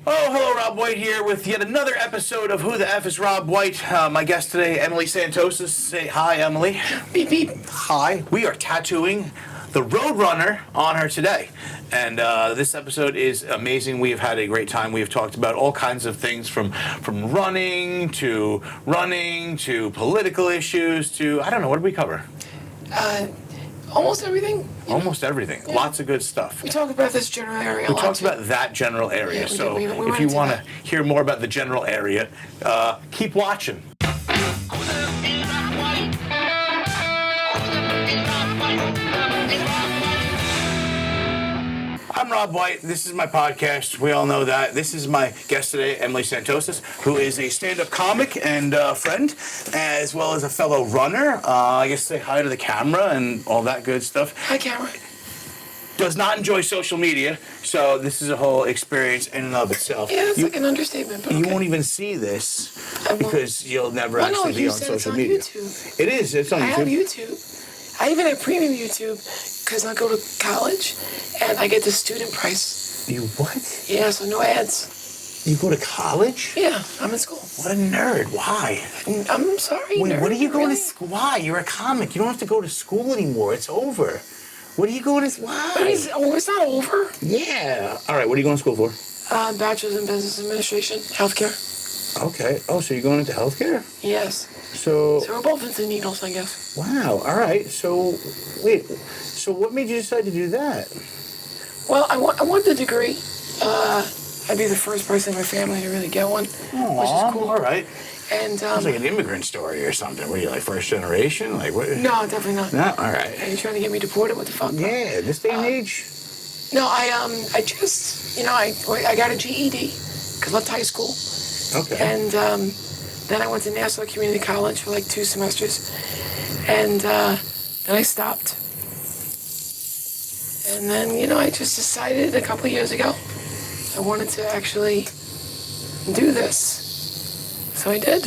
Oh, hello, Rob White here with yet another episode of Who the F is Rob White. My guest today, Emily Santosus. Say hi, Emily. Beep, beep. Hi. We are tattooing the Roadrunner on her today. And this episode is amazing. We have had a great time. We have talked about all kinds of things from running to political issues to, I don't know, what did we cover? Almost everything. Almost everything. Yeah. Lots of good stuff. We talk about this general area. We talked about that general area. Yeah, we so did. We if went you into want to that. hear more about the general area, keep watching. I'm Rob White. This is my podcast. We all know that. This is my guest today, Emily Santosus, who is a stand-up comic and friend, as well as a fellow runner. I guess say hi to the camera and all that good stuff. Hi, camera. Does not enjoy social media, so this is a whole experience in and of itself. Yeah, that's like an understatement. But You okay. won't even see this I won't. because you'll never Well, actually no, be you on said social it's on media. YouTube. It is. It's on I have YouTube. YouTube. I even have premium YouTube because I go to college and I get the student price. You what? Yeah, so no ads. You go to college? Yeah, I'm in school. What a nerd. Why? I'm sorry. Wait, nerd, what are you going really? to school? Why? You're a comic. You don't have to go to school anymore. It's over. What are you going to? Why? It's not over. Yeah. All right. What are you going to school for? Bachelor's in Business Administration, healthcare. Okay. Oh, so you're going into healthcare? Yes. So. So we're both into needles, I guess. Wow. All right. So, wait. So, what made you decide to do that? Well, I want the degree. I'd be the first person in my family to really get one, which is cool. All right. And It's like an immigrant story or something. What are you, like, first generation? Like what? no, definitely not. No. All right. Are you trying to get me deported? What the fuck? Yeah. This day and age. No, I just, I got a GED because I left high school, Okay. and then I went to Nassau Community College for like 2 semesters, and then I stopped. And then, I just decided a couple of years ago I wanted to actually do this. So I did.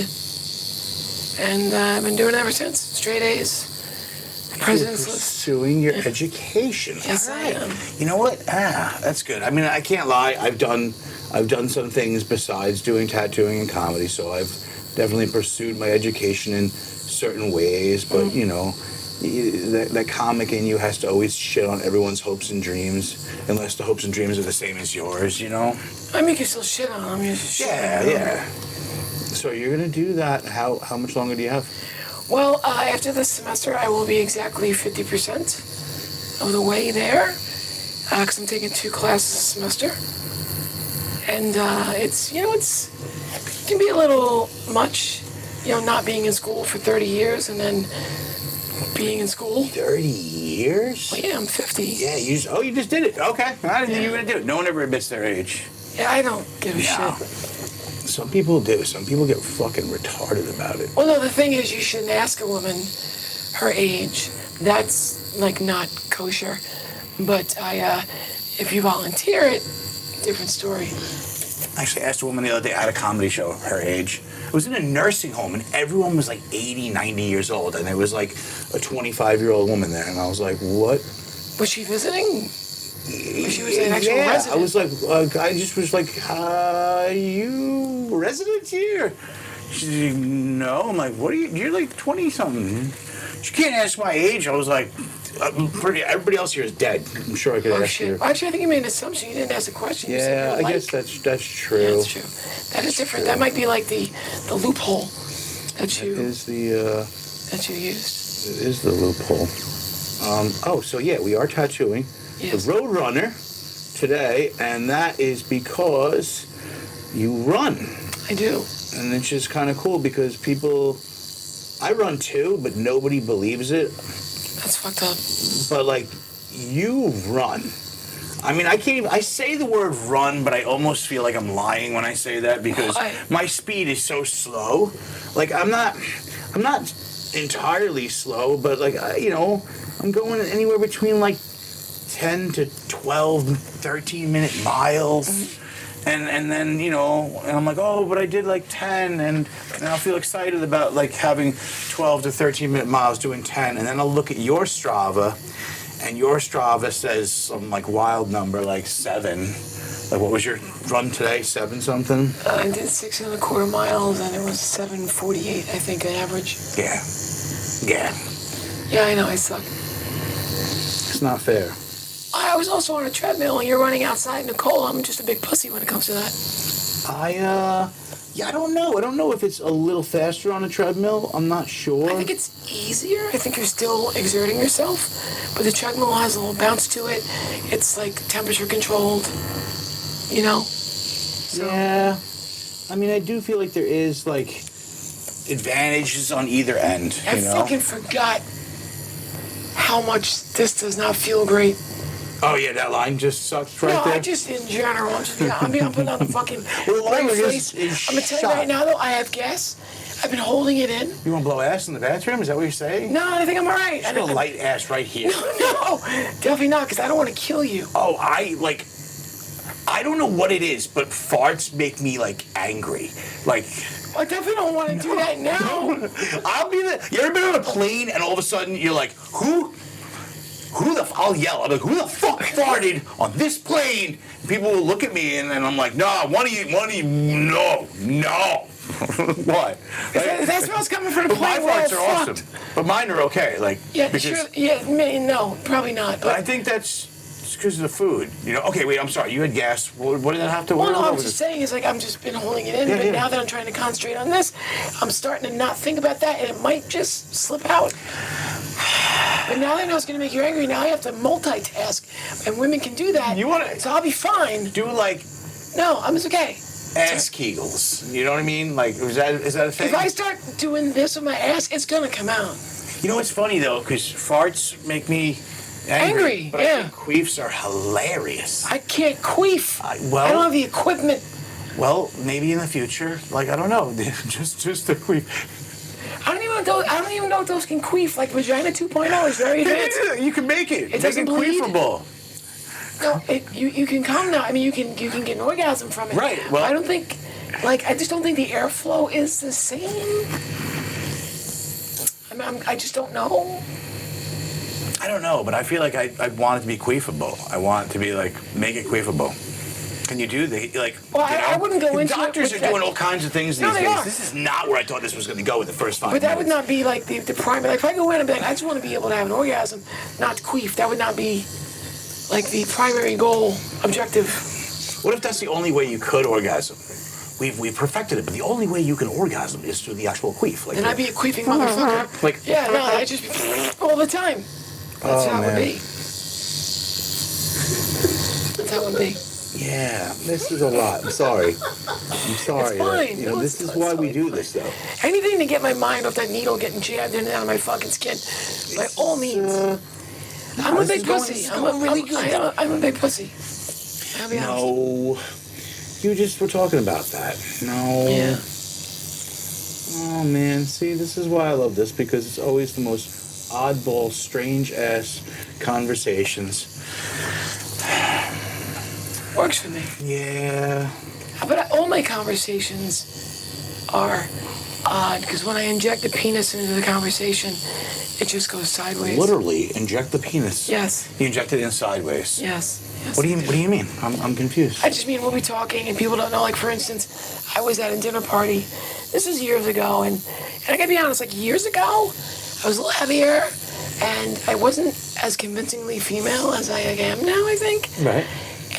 And I've been doing it ever since. Straight A's. President's List. Pursuing your education. Yes, I am. You know what? That's good. I mean, I can't lie. I've done some things besides doing tattooing and comedy, so I've definitely pursued my education in certain ways. But that comic in you has to always shit on everyone's hopes and dreams, unless the hopes and dreams are the same as yours. I mean, you can still shit on them. You just shit on them. Yeah. So you're gonna do that. How much longer do you have? Well, after this semester, I will be exactly 50% of the way there, because I'm taking 2 classes a semester. And it can be a little much, not being in school for 30 years and then being in school. 30 years? Well, yeah, I'm 50. Yeah, you just did it. Okay. I didn't think you were gonna do it. No one ever admits their age. Yeah, I don't give a No. shit. Some people do. Some people get fucking retarded about it. Well, no, the thing is, you shouldn't ask a woman her age. That's, not kosher. But if you volunteer it, different story. I actually asked a woman the other day at a comedy show her age. It was in a nursing home, and everyone was like 80, 90 years old, and there was like a 25-year-old woman there, and I was like, what? Was she visiting? She was an actual resident. I was like, I just was like, you resident here? She's like, no. I'm like, what are you? You're like 20-something. She can't ask my age. I was like, everybody else here is dead. I'm sure I could Oh, ask shit. you. Well, actually, I think you made an assumption. You didn't ask a question. You said Yeah, you I guess that's true. Yeah, that's true. That is different. true. That might be like the loophole that you Is the that you used. it is the loophole. So yeah, we are tattooing Yes. the Roadrunner today, and that is because you run. I do. And it's just kind of cool because I run too, but nobody believes it. That's fucked up. But like, you run. I mean, I can't even, I say the word run, but I almost feel like I'm lying when I say that because Why? my speed is so slow. Like, I'm not entirely slow, but like, I'm going anywhere between like 10 to 12, 13-minute miles. And then, and I'm like, oh, but I did like 10, and I'll feel excited about like having 12 to 13-minute miles doing 10, and then I'll look at your Strava, and your Strava says some like wild number like 7, Like, what was your run today? 7 something? I did 6.25 miles, and it was 7:48, I think, an average. Yeah. Yeah. Yeah, I know, I suck. It's not fair. I was also on a treadmill, and you're running outside in the cold. I'm just a big pussy when it comes to that. Yeah, I don't know. I don't know if it's a little faster on a treadmill. I'm not sure. I think it's easier. I think you're still exerting yourself, but the treadmill has a little bounce to it. It's like temperature controlled, you know? So. Yeah. I mean, I do feel like there is, like, advantages on either end, I you know? fucking forgot how much this does not feel great. Oh, yeah, that line just sucks right no, there? I just, in general, I'm putting on the fucking Well, the line brake is face. I'm going to tell you shot. right now, though, I have gas. I've been holding it in. You want to blow ass in the bathroom? Is that what you're saying? No, I think I'm all right. I'm going to light ass right here. No, definitely not, because I don't want to kill you. Oh, I don't know what it is, but farts make me, like, angry. Like... I definitely don't want to do that now. I'll be the... You ever been on a plane and all of a sudden you're like, I'll yell. I'm like, who the fuck farted on this plane? And people will look at me and I'm like, no, one of you, no. What? If that smells coming from the But my plane, we're all farts are fucked. awesome. But mine are okay. Like, Yeah, because, sure. Yeah, no, probably not. But I think that's because of the food. You know, okay, wait, I'm sorry. You had gas. What did that have to... Well, no, what I was was just it? saying, it's like I'm just been holding it in, Yeah, but yeah. now that I'm trying to concentrate on this, I'm starting to not think about that, and it might just slip out. But now that I know it's going to make you angry, now I have to multitask, and women can do that. You wanna- So I'll be fine. Do, like, No, I'm just okay. ass kegels. You know what I mean? Like, is that a thing? If I start doing this with my ass, it's going to come out. You know what's funny, though? Because farts make me angry. But yeah. I think queefs are hilarious. I can't queef. well- I don't have the equipment. Well, maybe in the future. Like, I don't know. just a queef. I don't even know if those can queef. Like vagina 2.0 is very advanced. You can make it. It doesn't bleed? queefable. No, you can come now. I mean, you can get an orgasm from it. Right, well- I don't think, I just don't think the airflow is the same. I mean, I just don't know. I don't know, but I feel like I want it to be queefable. I want it to be, like, make it queefable. Can you do the, like... Well, you know, I wouldn't go into it doctors with are doing that. all kinds of things No, these they days. are. This is not where I thought this was going to go in the first 5 But that minutes. would not be like the primary. Like if I go in and be like, I just want to be able to have an orgasm, not queef. That would not be like the primary goal, objective. What if that's the only way you could orgasm? We've perfected it, but the only way you can orgasm is through the actual queef. Like, Then I'd be a queefing motherfucker. Like- yeah, no, I just all the time. That's how it would man. be. That's how it would be. Yeah, this is a lot. I'm sorry. I'm sorry. It's fine. You know, No, this it's- is why it's we totally do this, though. Anything to get my mind off that needle getting jabbed in and out of my fucking skin, by all means. I'm a this big is going- pussy. this is I'm going really good. I'm a big pussy. I'll be honest. No. You just were talking about that. No. Yeah. Oh, man. See, this is why I love this, because it's always the most oddball, strange-ass conversations. Works for me. Yeah. But all my conversations are odd, because when I inject the penis into the conversation, it just goes sideways. Literally inject the penis. Yes. You inject it in sideways. Yes. What do you mean? I'm confused. I just mean we'll be talking and people don't know. Like, for instance, I was at a dinner party. This was years ago, and I gotta be honest, like years ago, I was a little heavier, and I wasn't as convincingly female as I am now, I think. Right.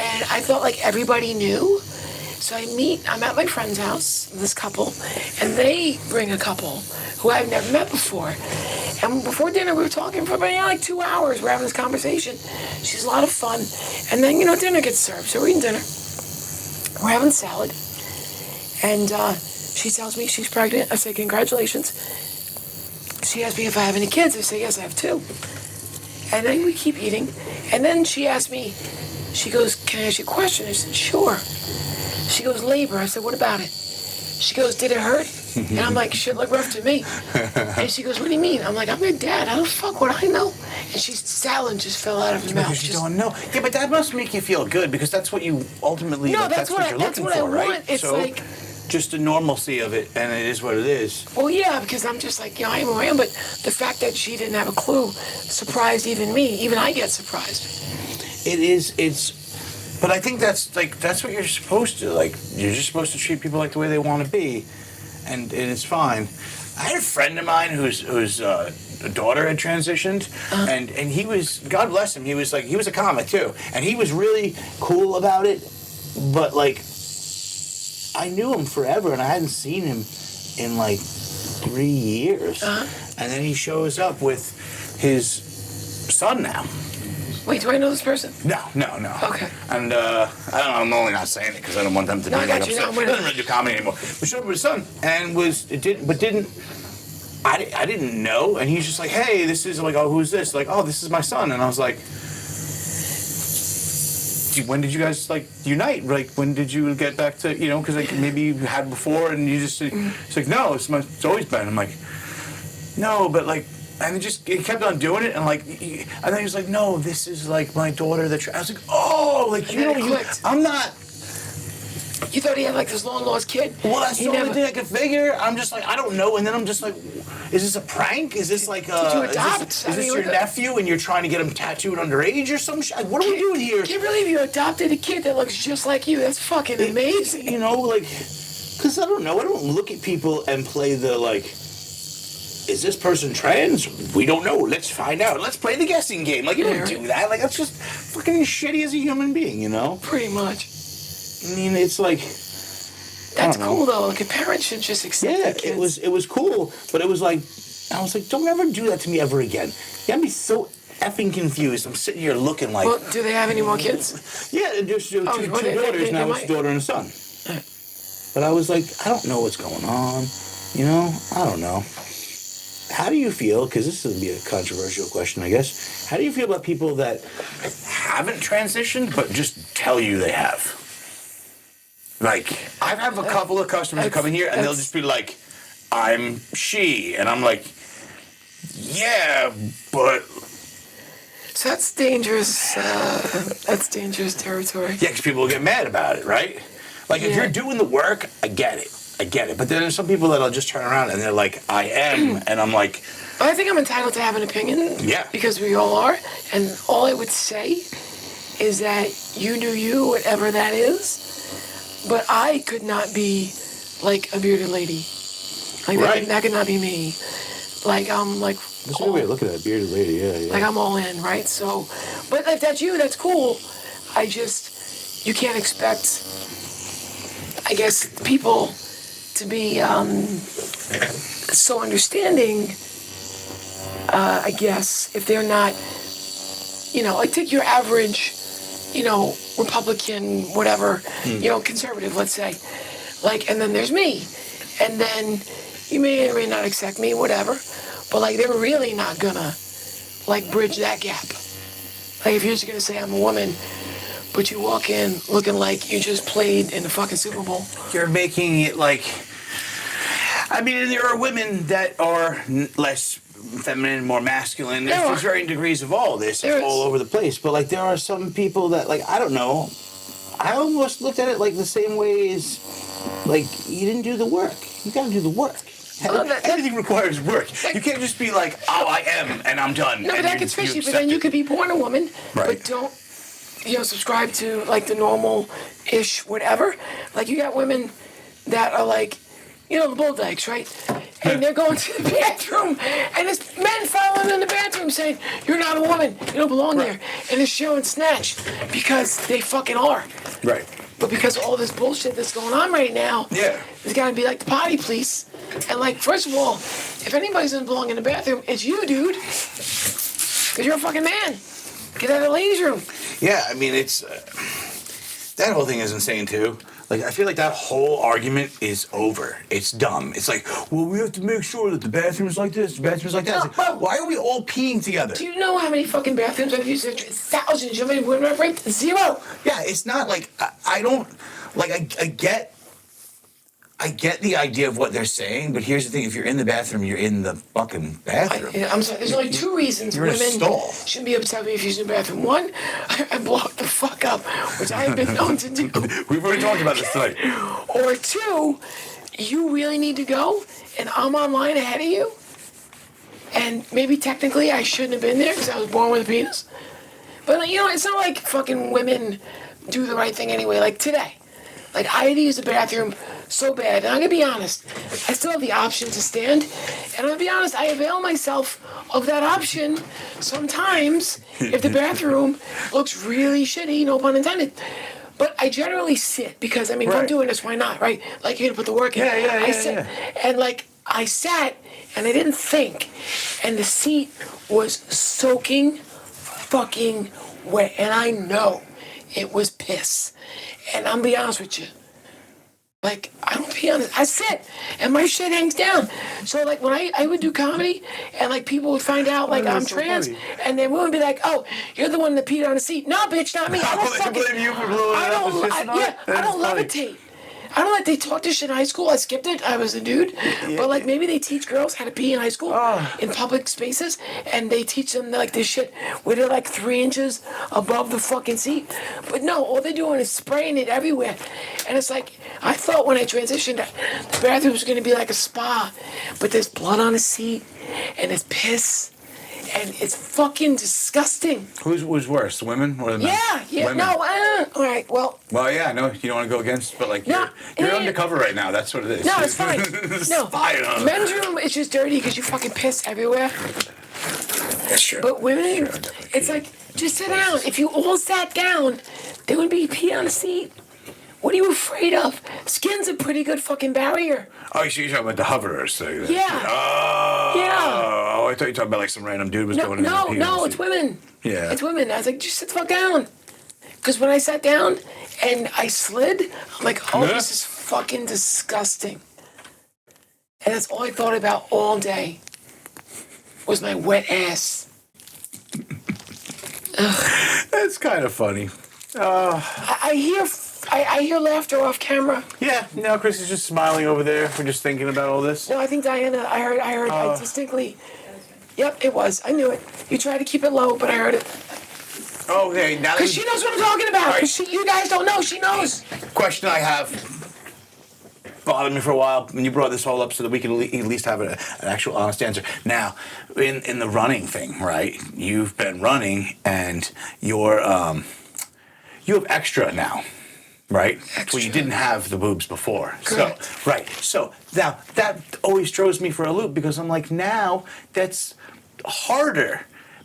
And I felt like everybody knew. So I'm at my friend's house, this couple, and they bring a couple who I've never met before. And before dinner, we were talking for about like 2 hours. We're having this conversation. She's a lot of fun. And then, dinner gets served. So we're eating dinner. We're having salad. And she tells me she's pregnant. I say, congratulations. She asks me if I have any kids. I say, yes, I have 2. And then we keep eating. And then she asked me, she goes, can I ask you a question? I said, sure. She goes, labor. I said, what about it? She goes, did it hurt? And I'm like, shit looked rough to me. And she goes, what do you mean? I'm like, I'm your dad. How the fuck would I know? And salad just fell out of her mouth. Because you don't know. Yeah, but that must make you feel good, because that's what you ultimately, No, like, that's what you're that's looking what I for, right? want. It's so, like, just the normalcy of it, and it is what it is. well, yeah, because I'm just like, I am who I am. But the fact that she didn't have a clue surprised even me. Even I get surprised. It is, it's, But I think that's what you're supposed to, like, you're just supposed to treat people like the way they want to be, and it's fine. I had a friend of mine whose daughter had transitioned, and he was, God bless him, he was a comic too, and he was really cool about it, but like, I knew him forever, and I hadn't seen him in like 3 years, and then he shows up with his son now. Wait, do I know this person? No. Okay. And I don't know, I'm only not saying it because I don't want them to be I got like you. upset. No, He doesn't really do comedy anymore. But showed up with his son and I didn't know, and he's just like, hey, this is like, oh, who's this? Like, oh, this is my son, and I was like, when did you guys like unite? Like, when did you get back to, you know, because like maybe you had before, and you just, it's like, no, it's always been. I'm like, no, but like. And he kept on doing it, and like, and then he was like, "No, this is like my daughter." That I was like, "Oh, like you know, I'm not." You thought he had like this long lost kid? Well, that's the only thing I could figure. I'm just like, I don't know, and then I'm just like, is this a prank? Is this like did you adopt? Is this your nephew, and you're trying to get him tattooed underage or some shit? What are we doing here? I can't believe you adopted a kid that looks just like you. That's fucking amazing. You know, like, because I don't know. I don't look at people and play the like. Is this person trans? We don't know. Let's find out. Let's play the guessing game. Like, you don't do that. Like, that's just fucking shitty as a human being, you know? Pretty much. I mean, it's like... That's cool, though. Like, a parent should just accept their kids. It was cool, but it was like... I was like, don't ever do that to me ever again. You gotta be so effing confused. I'm sitting here looking like... Well, do they have any more kids? Yeah, there's two daughters now. It's a daughter and a son. But I was like, I don't know what's going on. You know? I don't know. How do you feel, because this will be a controversial question, I guess, how do you feel about people that haven't transitioned but just tell you they have? Like, I have a couple of customers come in here and they'll just be like, I'm she, and I'm like, yeah, but... So that's dangerous, territory. Yeah, because people will get mad about it, right? Like, if you're doing the work, I get it. But then there's some people that'll just turn around and they're like, I am, and I'm like... I think I'm entitled to have an opinion. Yeah. Because we all are, and all I would say is that you do you, whatever that is, but I could not be like a bearded lady. Like, that could not be me. Like, I'm like... That's a good way of looking at a bearded lady, yeah. Like, I'm all in, right? So, but if that's you, that's cool. You can't expect, I guess, people... to be so understanding, I guess, if they're not, you know, like take your average, you know, Republican, whatever, you know, conservative, let's say, like, and then there's me, and then you may or may not accept me, whatever, but like they're really not gonna, like, bridge that gap. Like if you're just gonna say I'm a woman, but you walk in looking like you just played in the fucking Super Bowl. You're making it like... I mean, there are women that are less feminine, more masculine. There's varying degrees of all this. It's all over the place. But, like, there are some people that, like, I don't know. I almost looked at it, like, the same way as, like, you didn't do the work. You got to do the work. Everything requires work. You can't just be like, oh, I am, and I'm done. No, but that gets fishy. But then you could be born a woman, but don't, you know, subscribe to, like, the normal-ish whatever. Like, you got women that are, like, you know, the bull dykes, right? And they're going to the bathroom, and there's men following in the bathroom saying, you're not a woman, you don't belong there. And they're showing snatch because they fucking are. Right. But because of all this bullshit that's going on right now, there's got to be like the potty police. And like, first of all, if anybody doesn't belong in the bathroom, it's you, dude. Because you're a fucking man. Get out of the ladies' room. Yeah, I mean, it's... that whole thing is insane, too. Like, I feel like that whole argument is over. It's dumb. It's like, well, we have to make sure that the bathroom's like this, the bathroom's like that. It's like, why are we all peeing together? Do you know how many fucking bathrooms I've used? Thousands. You know how many women I've raped? Zero. Yeah, it's not like, I don't, like, I get the idea of what they're saying, but here's the thing. If you're in the bathroom, you're in the fucking bathroom. I'm sorry. There's only two reasons women shouldn't be upset with me if she's in the bathroom. One, I blow the fuck up, which I have been known to do. We've already talked about this tonight. Or two, you really need to go, and I'm online ahead of you, and maybe technically I shouldn't have been there because I was born with a penis. But, you know, it's not like fucking women do the right thing anyway. Like today, like I had to use the bathroom so bad, and I'm gonna be honest, I still have the option to stand, and I'm gonna be honest, I avail myself of that option sometimes if the bathroom looks really shitty, no pun intended. But I generally sit because, I mean, if I'm Right. doing this, why not, right? Like, you're gonna put the work in. I sit, and like, I sat, and I didn't think, and the seat was soaking fucking wet, and I know it was piss. And I'm be honest with you, like, I don't be honest, I sit, and my shit hangs down. So, like, when I would do comedy, and, like, people would find out, like, I'm so trans, funny. and they would be like, oh, you're the one that peed on the seat. No, bitch, not me. I don't They fucking... blame you for blowing I it up and don't, pissing on it? I That's don't funny. levitate. I don't like they taught this shit in high school. I skipped it. I was a dude. But like maybe they teach girls how to pee in high school in public spaces, and they teach them like this shit where they're like 3 inches above the fucking seat. But no, all they're doing is spraying it everywhere. And it's like I thought when I transitioned that the bathroom was gonna be like a spa, but there's blood on the seat and it's piss. And it's fucking disgusting. Who's worse, the women or the men? Yeah. Women. No, all right, well. Well, yeah, no, you don't want to go against, but like No, you're yeah. undercover right now. That's what it is. No, it's fine. No, Fine. men's room is just dirty because you fucking piss everywhere. That's true. But women, it's like, just sit down. If you all sat down, there would be pee on the seat. What are you afraid of? Skin's a pretty good fucking barrier. Oh, so you're talking about the hoverers. So Yeah. Oh. Yeah. Oh, I thought you were talking about like some random dude was going in. No, it's women. Yeah. It's women. I was like, just sit the fuck down. Because when I sat down and I slid, I'm like, oh, this is fucking disgusting. And that's all I thought about all day was my wet ass. That's kind of funny. I hear laughter off camera. Yeah, no, Chris is just smiling over there. We're just thinking about all this. No, I think Diana, I heard I distinctly. Yep, it was. I knew it. You tried to keep it low, but I heard it. Okay, now Because she knows what I'm talking about. Because you guys don't know. She knows. question I have bothered me for a while when you brought this all up so that we can at least have an actual honest answer. Now, in the running thing, right? You've been running and you're you have extra now. Right? Extra. Well, you didn't have the boobs before. Correct. So, right. So, now, that always throws me for a loop because I'm like, now, that's harder.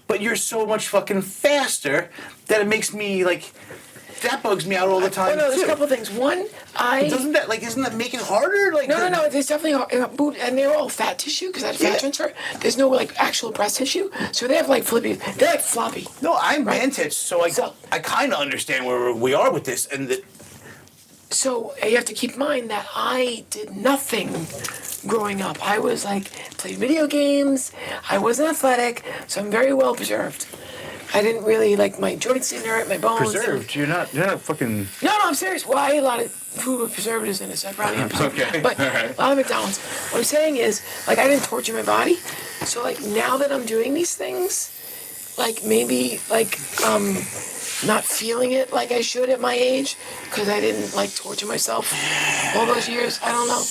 But you're so much fucking faster that it makes me, like, that bugs me out all the time, Well, no, there's too. a couple of things. One, Isn't that making it harder? Like, No. There's definitely boobs, and they're all fat tissue because I had fat transfer. There's no like actual breast tissue, so they have like flippy. They're like floppy. No, I'm man tits, so So- I kind of understand where we are with this, and So you have to keep in mind that I did nothing growing up. I was like played video games. I wasn't athletic, so I'm very well preserved. I didn't really like my joints didn't hurt, my bones. preserved. You're not fucking. No, I'm serious. Well, I ate a lot of food with preservatives in it, so I probably am preserved. Okay, But all right. a lot of McDonald's. What I'm saying is, like, I didn't torture my body. So, like, now that I'm doing these things, like, maybe, like, not feeling it like I should at my age, because I didn't, like, torture myself all those years. I don't know.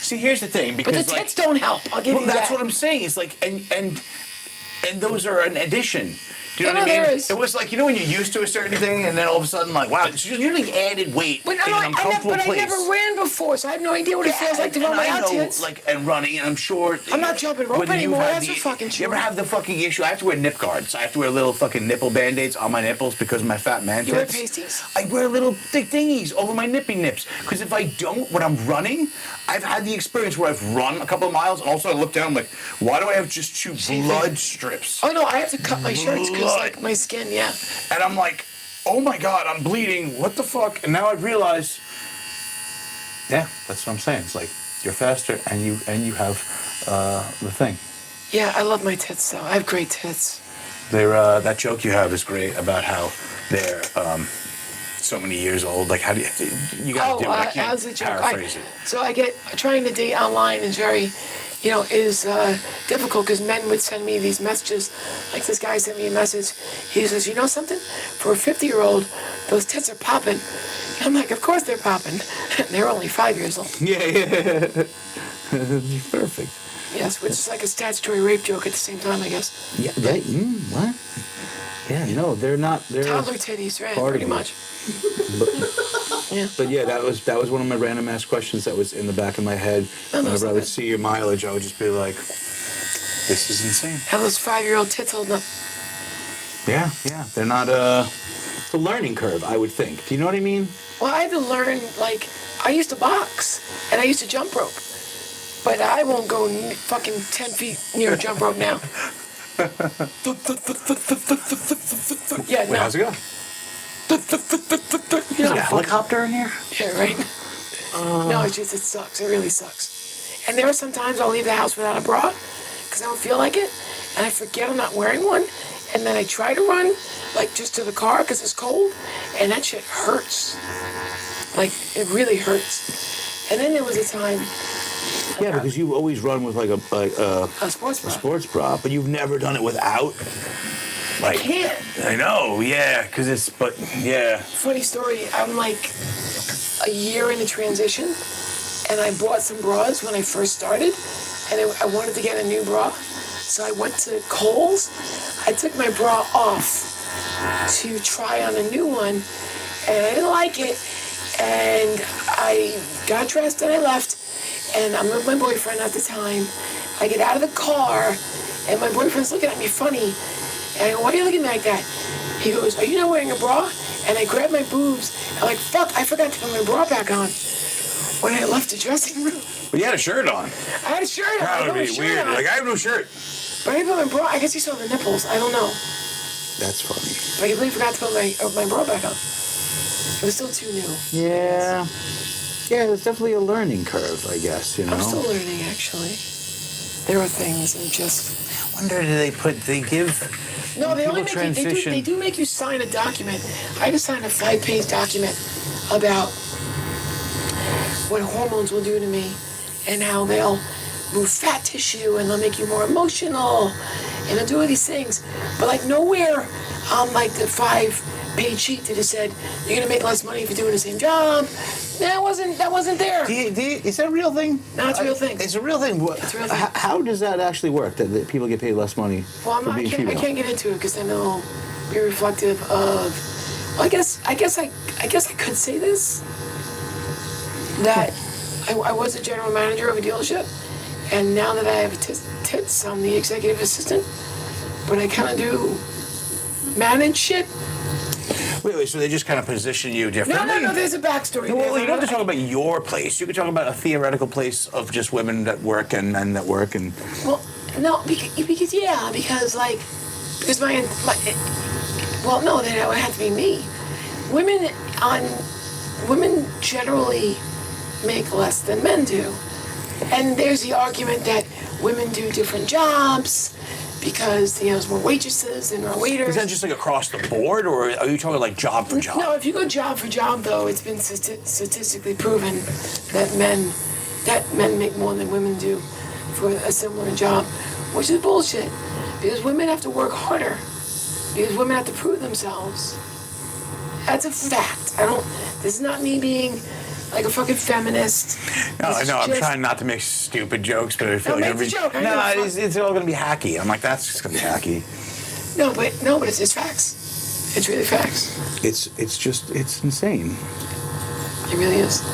See, here's the thing, But because the tits don't help. I'll give well, you that. that's what I'm saying. It's like, and those are an addition. Do you know No, what I mean? there is. It was like, you know when you're used to a certain thing, and then all of a sudden, like, wow, you're like added weight But, in an uncomfortable I place. never ran before, so I have no idea what it feels like to run and my I out know, tits. like, and running, and I'm sure. I'm not jumping rope whether you anymore, have that's for fucking You ever sure. have the fucking issue? I have to wear nip guards. I have to wear little fucking nipple band-aids on my nipples because of my fat man You wear tits. pasties? I wear little thick thingies over my nippy nips. Because if I don't, when I'm running, I've had the experience where I've run a couple of miles, and also I look down, I'm like, why do I have just two blood strips? Oh, no, I have to cut my shirts because, Blood. like, my skin, yeah. And I'm like, oh my god, I'm bleeding. What the fuck? And now I realize, yeah, that's what I'm saying. It's like you're faster, and you have the thing. Yeah, I love my tits, though. I have great tits. They're that joke you have is great about how they're so many years old. Like, how do you gotta do it? I can't how's the joke? paraphrase it. So I get trying to date online is very, is difficult because men would send me these messages. Like this guy sent me a message. He says, "You know something? For a 50-year-old, those tits are popping." And I'm like, "Of course they're popping. They're only 5 years old." Yeah. Perfect. Yes, which is like a statutory rape joke at the same time, I guess. Yeah. Right. What? Yeah, no, they're not. They're Toddler titties, right? part of Pretty you. much. Yeah. But yeah, that was one of my random ass questions that was in the back of my head. No, Whenever I would good. see your mileage, I would just be like, "This is insane." How those 5-year-old tits holding up? Yeah, they're not. It's a learning curve, I would think. Do you know what I mean? Well, I had to learn, like, I used to box, and I used to jump rope. But I won't go fucking 10 feet near a jump rope now. Yeah, Wait, no. how's it go? You know, Is there a helicopter in here? yeah, right? No, it sucks. It really sucks. And there are some times I'll leave the house without a bra because I don't feel like it, and I forget I'm not wearing one, and then I try to run, like, just to the car because it's cold, and that shit hurts. Like, it really hurts. And then there was a time... Yeah, because you always run with like a sports bra. sports bra, but you've never done it without. Like, I can't. I know, yeah, because it's, but yeah. Funny story, I'm like a year into transition, and I bought some bras when I first started, and I wanted to get a new bra, so I went to Kohl's. I took my bra off to try on a new one, and I didn't like it, and I got dressed and I left, and I'm with my boyfriend at the time. I get out of the car, and my boyfriend's looking at me funny, and I go, "Why are you looking at me like that?" He goes, "Are you not wearing a bra?" And I grabbed my boobs, and I'm like, fuck, I forgot to put my bra back on when I left the dressing room. But you had a shirt on. I had a shirt on. That would be weird. Like, I have no shirt. But I didn't put my bra. I guess he saw the nipples. I don't know. That's funny. But I completely forgot to put my bra back on. It was still too new. Yeah. Yeah, it's definitely a learning curve, I guess, you know? I'm still learning, actually. There are things and just... I wonder, they give... No, they only people make you, they do make you sign a document. I had to sign a 5-page document about what hormones will do to me and how they'll move fat tissue and they'll make you more emotional and they'll do all these things. But like nowhere on like the 5-page sheet did it said you're gonna make less money if you're doing the same job. That wasn't there. Is that a real thing? No, it's a real thing. It's a real thing. It's a real thing. How does that actually work? That people get paid less money for being I female? can't get into it because then it'll be reflective of. Well, I guess I could say this. That I was a general manager of a dealership, and now that I have tits, I'm the executive assistant. But I kind of do manage shit. Wait, so they just kind of position you differently? No, there's a backstory. Well, you don't have to talk about your place. You could talk about a theoretical place of just women that work and men that work and... Well, no, because my well, no, then it would have to be me. Women generally make less than men do. And there's the argument that women do different jobs because, there's more waitresses and more waiters. Is that just like across the board, or are you talking like job for job? No, if you go job for job, though, it's been statistically proven that men make more than women do for a similar job, which is bullshit. Because women have to work harder. Because women have to prove themselves. That's a fact. This is not me being like a fucking feminist. No, I know. I'm trying not to make stupid jokes, but I feel like make the joke. it's all going to be hacky. I'm like, that's just going to be hacky. No, but it's facts. It's really facts. It's insane. It really is.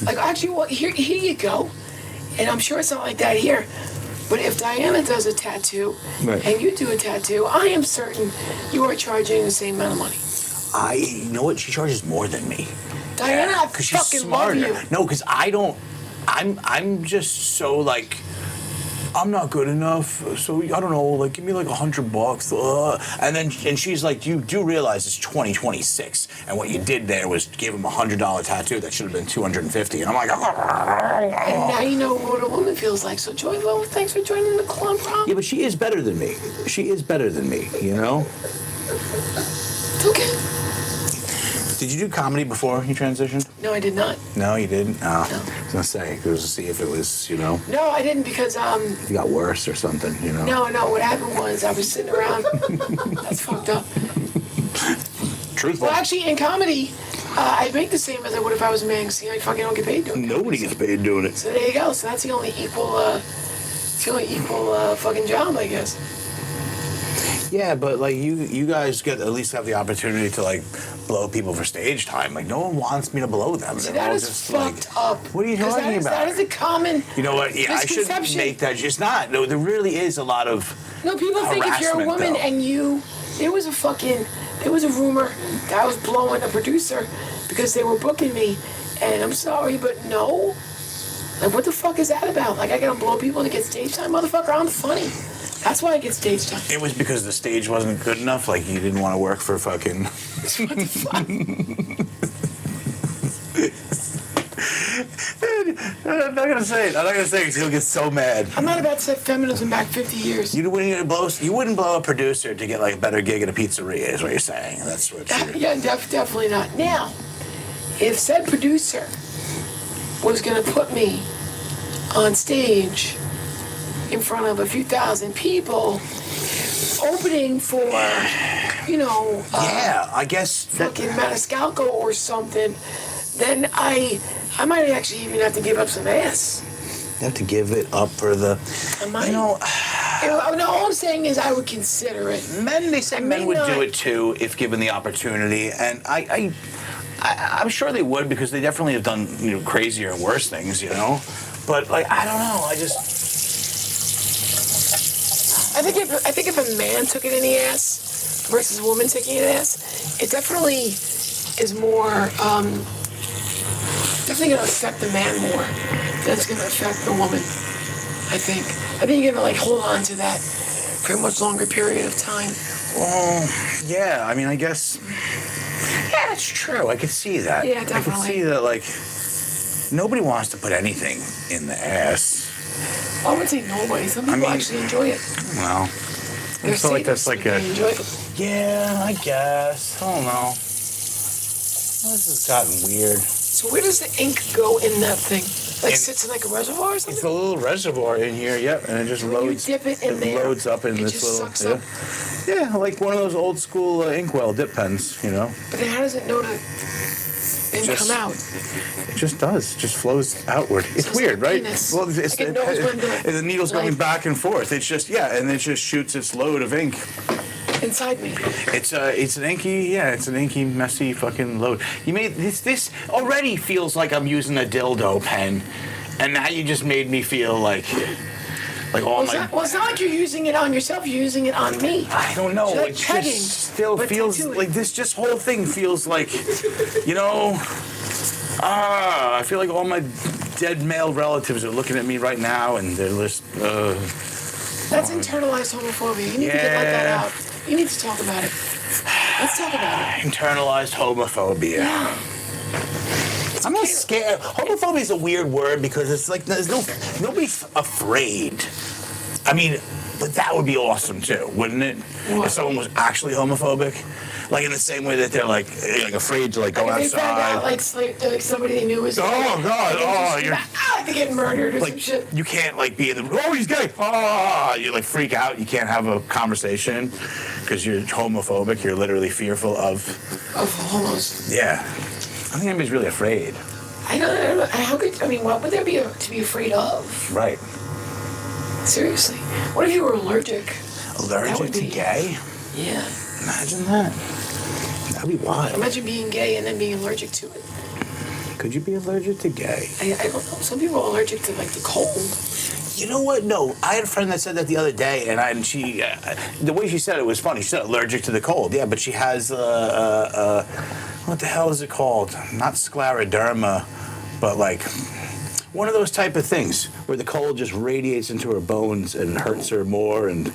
Like, actually, well, here you go. And I'm sure it's not like that here. But if Diana does a tattoo and you do a tattoo, I am certain you are charging the same amount of money. You know what? She charges more than me. Diana, I because she's fucking smarter. love you. No, because I don't. I'm just so like. I'm not good enough, so I don't know. Like, give me like $100, and she's like, you do realize it's 2026, and what you did there was give him $100 tattoo that should have been $250, and I'm like, and now you know what a woman feels like. So Joy, well, thanks for joining the club, Rob. Yeah, but she is better than me. She is better than me, you know. It's okay. Did you do comedy before you transitioned? No, I did not. No, you didn't? No. No. I was going to say, to see if it was, No, I didn't because, If you got worse or something, No, what happened was I was sitting around. That's fucked up. Truthful. Well, actually, in comedy, I'd make the same as I would if I was a man. See, I fucking don't get paid doing it. Nobody gets paid doing it. So there you go. So that's the only equal fucking job, I guess. Yeah, but like you guys get at least have the opportunity to like blow people for stage time. Like no one wants me to blow them. See, They're that all is just fucked like, up. what are you 'Cause talking about? That is a common You know what? Yeah, I should misconception. make that. It's not. No, there really is a lot of. No, people think if you're a harassment, woman though. and there was a rumor that I was blowing a producer because they were booking me, and I'm sorry, but no. Like, what the fuck is that about? Like, I gotta blow people to get stage time? Motherfucker, I'm funny. That's why I get stage time. It was because the stage wasn't good enough. Like you didn't want to work for fucking. What the fuck? I'm not gonna say it. I'm not gonna say it because he'll get so mad. I'm not about to set feminism back 50 years. You wouldn't blow a producer to get like a better gig at a pizzeria, is what you're saying. That's what you're. Yeah, definitely not. Now, if said producer was gonna put me on stage in front of a few thousand people, opening for, Yeah, I guess. fucking Maniscalco or something, then I might actually even have to give up some ass. You have to give it up for the. I might. No, all I'm saying is I would consider it. they say men would do it too if given the opportunity, and I'm sure they would because they definitely have done crazier and worse things, But like I don't know, I think if a man took it in the ass versus a woman taking it in the ass, it definitely is more definitely gonna affect the man more than it's gonna affect the woman. I think you're gonna like hold on to that for a much longer period of time. Well, yeah. I mean, I guess. Yeah, that's true. I could see that. Yeah, definitely. I could see that. Like, nobody wants to put anything in the ass. I wouldn't say nobody. Some people actually enjoy it. Well, I feel like that's like they enjoy it. Yeah, I guess. I don't know. This has gotten weird. So where does the ink go in that thing? Like sits in like a reservoir or something? It's a little reservoir in here, yep, and it just loads. You dip it in there. Loads up in it this just little. Sucks up. Yeah, like one of those old school inkwell dip pens, But then how does it know to come out? It just does. It just flows outward. It's weird, like right? penis. Well, it's Like it knows when to, the needle's going back and forth. It's just and it just shoots its load of ink. Inside me. It's an inky, messy fucking load. You made this already feels like I'm using a dildo pen, and now you just made me feel like all it's not like you're using it on yourself. You're using it on me. I don't know. Like It pegging, just still feels tattooing. like this. Just whole thing feels like, I feel like all my dead male relatives are looking at me right now, and they're just. That's internalized homophobia. You need to get that out. You need to talk about it. Let's talk about it. Internalized homophobia. Yeah. I'm not scared. Homophobia is a weird word because it's like nobody's afraid. I mean, but that would be awesome too, wouldn't it? What? If someone was actually homophobic, like in the same way that they're like afraid to go Like if they found out outside. like somebody they knew was. Oh God! Oh, you're. Like they get murdered or some shit. You can't be in the. Oh, he's gay! Oh, you freak out. You can't have a conversation because you're homophobic. You're literally fearful of homos. Yeah, I think everybody's really afraid. I don't know. What would there be to be afraid of? Right. Seriously. What if you were allergic? Allergic to gay? Yeah. Imagine that. That'd be wild. Imagine being gay and then being allergic to it. Could you be allergic to gay? I don't know. Some people are allergic to the cold. You know what? No, I had a friend that said that the other day, and she, the way she said it was funny. She said allergic to the cold. Yeah, but she has what the hell is it called? Not scleroderma, but one of those type of things where the cold just radiates into her bones and hurts her more, and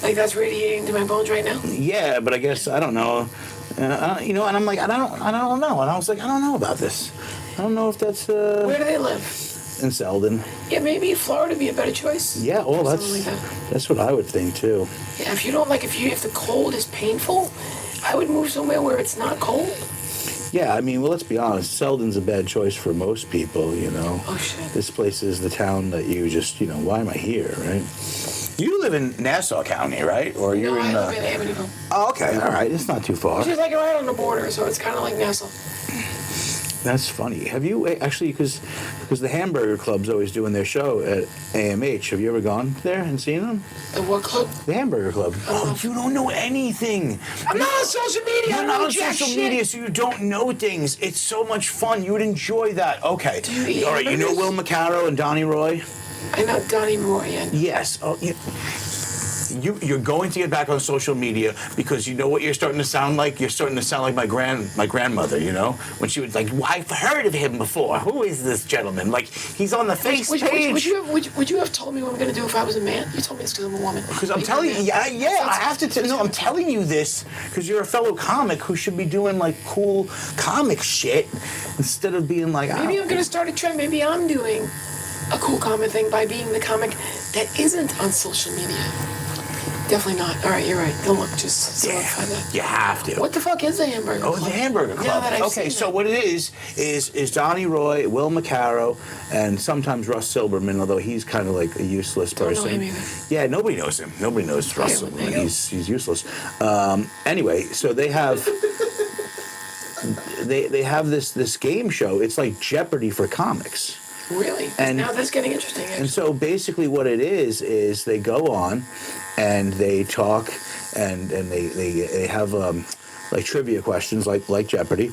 like that's radiating to my bones right now. Yeah, but I guess I don't know. And I'm like, I don't know, and I was like, I don't know about this. I don't know if that's. Where do they live? In Selden. Yeah, maybe Florida would be a better choice. Yeah, well, that's what I would think too. Yeah, if you don't if the cold is painful, I would move somewhere where it's not cold. Yeah, I mean, well, let's be honest. Selden's a bad choice for most people, Oh, shit. This place is the town that you just, why am I here, right? You live in Nassau County, right? Or you're I live in Amityville. Oh, okay, all right. It's not too far. Which is right on the border, so it's kind of like Nassau. That's funny. Have you actually, because the Hamburger Club's always doing their show at AMH. Have you ever gone there and seen them? The what club? The Hamburger Club. Oh, you don't know anything. I'm not on social media. You're not on social media, so you don't know things. It's so much fun. You would enjoy that. Okay. Do you eat All right, you know Will McCarroll and Donnie Roy? I know Donnie Roy. And Yes. Oh, you're going to get back on social media because you know what you're starting to sound like? You're starting to sound like my grandmother, you know? When she was like, well, I've heard of him before. Who is this gentleman? Like, he's on the face page. Would you have told me what I'm going to do if I was a man? You told me it's because I'm a woman. Because I'm telling you, I have to no, I'm telling you this because you're a fellow comic who should be doing, like, cool comic shit instead of being like, maybe I'm going to start a trend. Maybe I'm doing a cool comic thing by being the comic that isn't on social media. Definitely not. All right, you're right. Don't look, just solidify that. You have to. What the fuck is the Hamburger Club? Oh, the Hamburger Club. Now that I've Okay, seen so it. what it is Donnie Roy, Will McCarroll, and sometimes Russ Silberman, although he's kind of like a useless person. Don't know him either. Yeah, nobody knows him. Nobody knows Russ Okay, Silberman. He's useless. Anyway, so they have they have this game show. It's like Jeopardy for comics. Really? And now that's getting interesting. Actually. And so basically what it is they go on and they talk and they have like trivia questions like Jeopardy,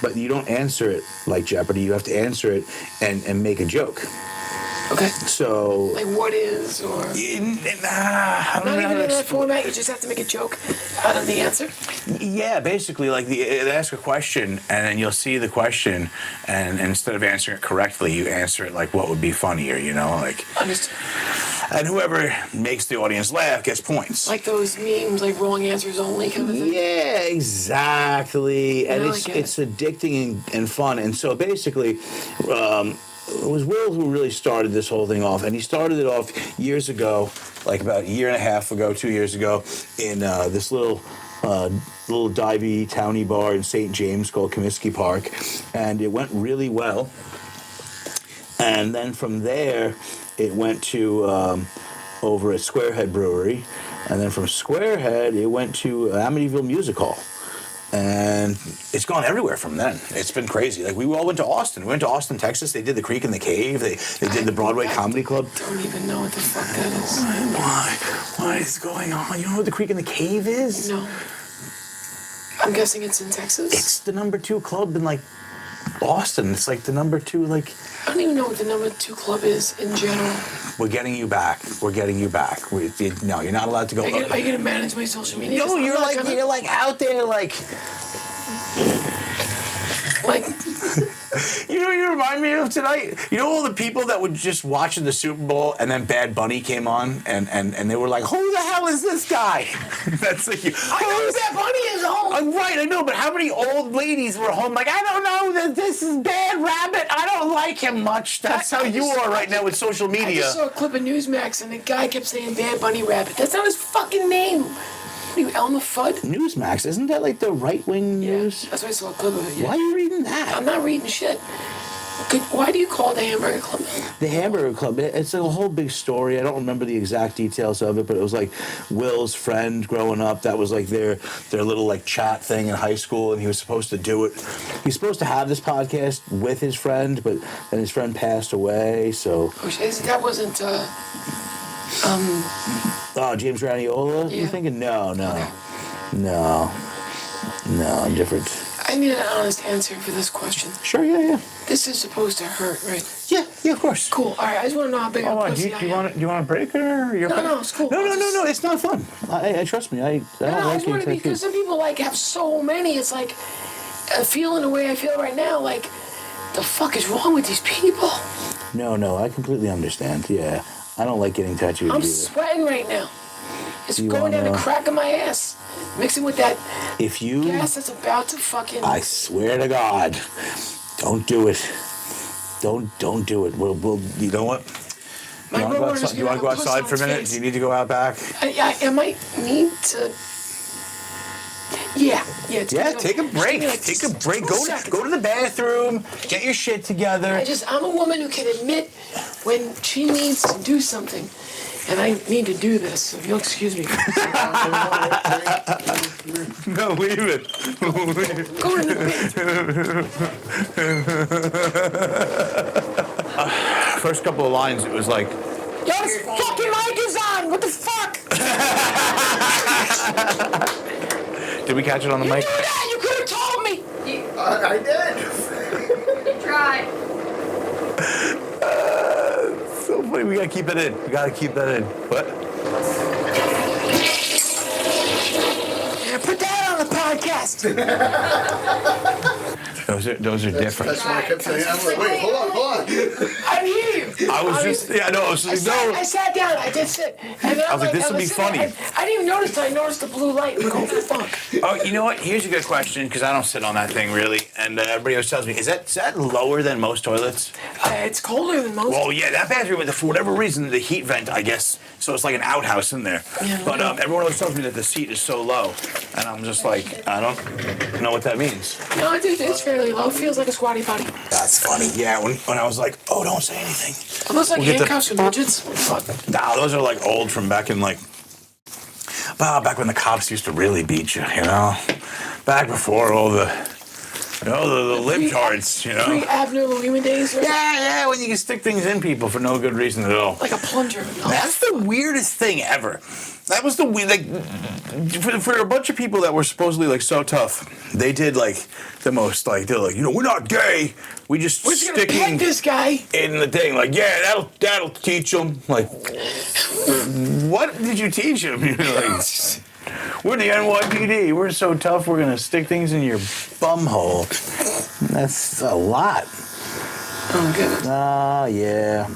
but you don't answer it like Jeopardy. You have to answer it and make a joke. Okay. So like what is or I don't not know how even to in that format. You just have to make a joke out of the answer. Yeah, basically, like they ask a question, and then you'll see the question, and instead of answering it correctly, you answer it like what would be funnier, you know, like. Understood. And whoever makes the audience laugh gets points. Like those memes, like wrong answers only kind of thing. Yeah, exactly. And No, it's addicting and fun. And so basically, it was Will who really started this whole thing off, and he started it off years ago, like about a year and a half ago, 2 years ago, in this little divey towny bar in St. James called Comiskey Park, and it went really well. And then from there, it went to over at Squarehead Brewery, and then from Squarehead, it went to Amityville Music Hall. And it's gone everywhere from then. It's been crazy. Like, we all went to Austin. We went to Austin, Texas. They did the Creek and the Cave. They did the Broadway Comedy Club. I don't even know what the fuck that is. Why? What is going on? You don't know what the Creek and the Cave is? No. I'm guessing it's in Texas? It's the #2 club in, like, Austin. It's like the #2, like... I don't even know what the #2 club is in general. We're getting you back. We're getting you back. No, you're not allowed to go... Are you going to manage my social media? No, you're like out there, like... Like... You know what you remind me of tonight? You know all the people that were just watching the Super Bowl and then Bad Bunny came on and they were like, who the hell is this guy? That's like you. I know who Bad Bunny is home. I'm right, I know, but how many old ladies were home like, I don't know, this is Bad Rabbit. I don't like him much. That's how you are right now with social media. I just saw a clip of Newsmax and the guy kept saying Bad Bunny Rabbit. That's not his fucking name. What are you, Elmer Fudd? Newsmax, isn't that like the right-wing news? That's why I saw a clip of it. Yeah. Why are you reading that? I'm not reading shit. Why do you call it the Hamburger Club? The Hamburger Club, it's a whole big story. I don't remember the exact details of it, but it was like Will's friend growing up. That was like their little like chat thing in high school, and he was supposed to do it. He's supposed to have this podcast with his friend, but then his friend passed away, so... That wasn't, Oh, James Raniola? Yeah. You thinking? No, Okay. I'm different. I need an honest answer for this question. Sure, yeah. This is supposed to hurt, right? Yeah, of course. Cool. All right, I just want to know how big a pussy I am. Do you want a break or you're No, it's cool. No, it's not fun. I trust me. I don't I like just want to getting because some people like have so many. It's like feeling the way I feel right now. Like, the fuck is wrong with these people? No, I completely understand. Yeah, I don't like getting tattoos I'm either. sweating right now. It's You going down the wanna- crack of my ass. Mixing with that If you, gas that's about to fucking... I swear to God, don't do it. Don't do it. We'll. You know what? My roller is You want to go gonna outside puss for a on minute? his Do you need to go out back? I might need to... Yeah. Yeah, take a break. Take a break. Go to the bathroom. Get your shit together. I'm a woman who can admit when she needs to do something. And I need to do this, so if you'll excuse me. No, leave it. Go in the bin. First couple of lines, it was like, Yo, this fucking mic is on! What the fuck? did we catch it on the You mic? knew that! You could have told me! I did. Try. So funny. We gotta keep it in. What? Yeah, put that on the podcast! Those are different. That's why I kept saying, I'm like, wait, hold on. I hear you! I was just, yeah, no, I was like, no. I sat down, I did sit. And then I was like, this will be funny. I didn't even notice till I noticed the blue light. I'm going, fuck. Oh, you know what? Here's a good question, because I don't sit on that thing really, and everybody always tells me, is that lower than most toilets? It's colder than most. Well, yeah, that bathroom, for whatever reason, the heat vent, I guess, so it's like an outhouse in there. Yeah, But okay. everyone always tells me that the seat is so low, and I'm just like, I don't know what that means. No, dude, it's fairly low. Feels like a squatty potty. That's funny. Yeah, when I was like, oh, don't say anything. It looks like We'll get the- handcuffs for midgets. Fuck. Nah, those are like old from back in back when the cops used to really beat you, you know? Back before all the libtards, you know? Pre-abnormal human days. Or Yeah, when you can stick things in people for no good reason at all. like a plunger. That's the weirdest thing ever. That was the weird, like, for a bunch of people that were supposedly, like, so tough, they did, like, the most, like, they're like, we're not gay. We're just We're just gonna sticking peg this guy. in the thing. Like, yeah, that'll teach them. Like, what did you teach them? You're like, we're the NYPD. We're so tough, we're going to stick things in your bum hole. That's a lot. Oh, goodness. Yeah.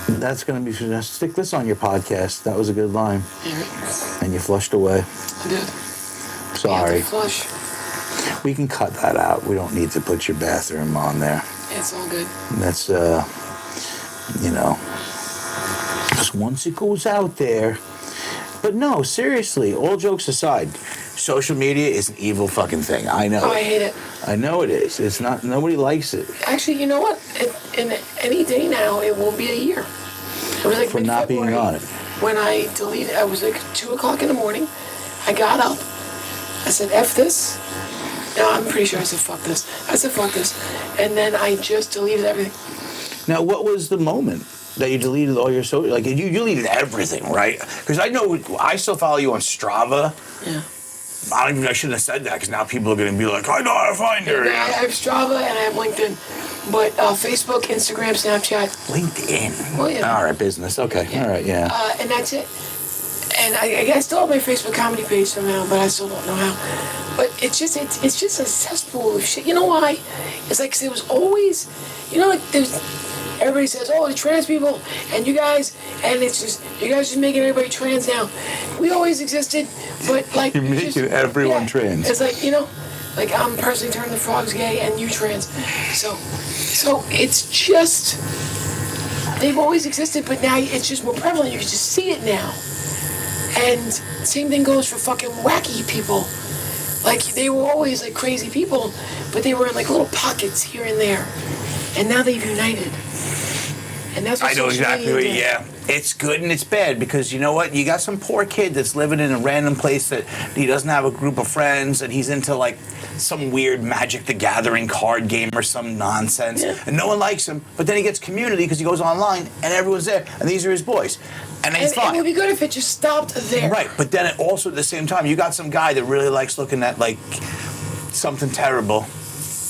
That's going to be... Stick this on your podcast. That was a good line. Yeah, And you flushed away. I did. Sorry. Yeah, the flush. We can cut that out. We don't need to put your bathroom on there. It's all good. That's, because once it goes out there... But no, seriously, all jokes aside, social media is an evil fucking thing. I know. Oh, I hate it. I know it is. It's not... Nobody likes it. Actually, you know what? In any day now, it will be a year. It was like For not being mid-February on it. When I deleted, I was like 2 o'clock in the morning. I got up. I said, F this. No, I'm pretty sure I said, fuck this. I said, fuck this. And then I just deleted everything. Now, what was the moment that you deleted all your social... Like, you deleted everything, right? Because I know... I still follow you on Strava. Yeah. I shouldn't have said that, because now people are going to be like, I know how to find her. I have Strava and I have LinkedIn. But Facebook, Instagram, Snapchat. LinkedIn. Well, yeah. All right, business. Okay. Yeah. All right, yeah. And that's it. And I still have my Facebook comedy page somehow, but I still don't know how. But it's just a cesspool of shit. You know why? It's like 'cause it was always, like everybody says, oh, the trans people and you guys, and it's just you guys just making everybody trans now. We always existed, but like You're making everyone trans. It's like like I'm personally turning the frogs gay and you trans. So it's just they've always existed, but now it's just more prevalent. You can just see it now. And same thing goes for fucking wacky people. Like, they were always, like, crazy people, but they were in, like, little pockets here and there. And now they've united. And that's what I know social exactly media what, did. yeah. It's good and it's bad, because you know what? You got some poor kid that's living in a random place that he doesn't have a group of friends, and he's into, like, some weird Magic the Gathering card game or some nonsense. Yeah. And no one likes him, but then he gets community because he goes online, and everyone's there, and these are his boys. And he's And fine. it would be good if it just stopped there. Right, but then also at the same time, you got some guy that really likes looking at, like, something terrible.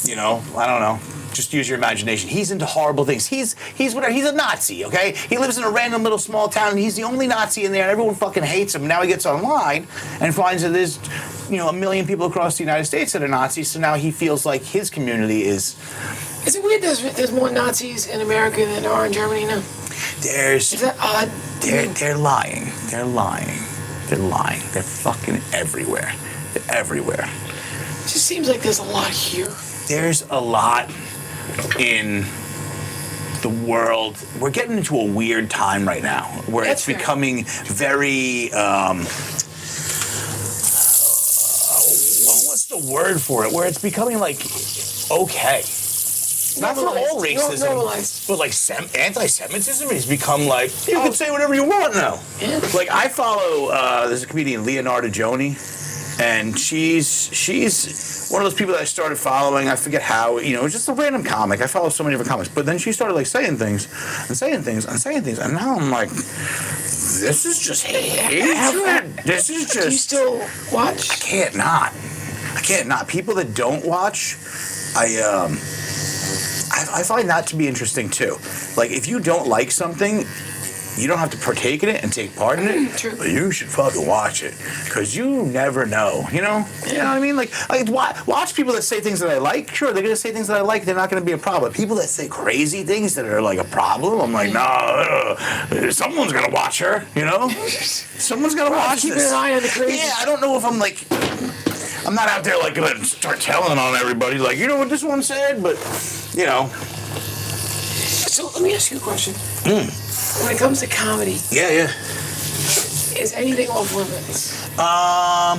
I don't know. Just use your imagination. He's into horrible things. He's whatever. He's a Nazi, okay? He lives in a random little small town, and he's the only Nazi in there, and everyone fucking hates him. Now he gets online and finds that there's, a million people across the United States that are Nazis, so now he feels like his community is... Is it weird there's more Nazis in America than there are in Germany now? Is that odd? They're lying. They're lying. They're lying. They're fucking everywhere. They're everywhere. It just seems like there's a lot here. There's a lot in the world. We're getting into a weird time right now where That's it's fair. becoming very word for it where it's becoming like okay. Not for all racism, Normalized. but like anti-Semitism has become like you can say whatever you want now. Yeah. Like I follow there's a comedian Leonardo Joni, and she's one of those people that I started following. I forget how, it's just a random comic. I follow so many different comics, but then she started like saying things, and now I'm like, this is just hatred. This is just. Do you still watch? I can't not. People that don't watch, I find that to be interesting too. Like if you don't like something, you don't have to partake in it and take part in it. True. But you should fucking watch it because you never know. You know what I mean? Like watch people that say things that I like. Sure, they're gonna say things that I like. They're not gonna be a problem. People that say crazy things that are like a problem, I'm like, no, someone's gonna watch her. Someone's gonna watch Keep this. an eye on the crazy. Yeah, I don't know if I'm like. I'm not out there like gonna start telling on everybody like, you know what this one said, but So let me ask you a question. When it comes to comedy, Yeah. is anything off limits? I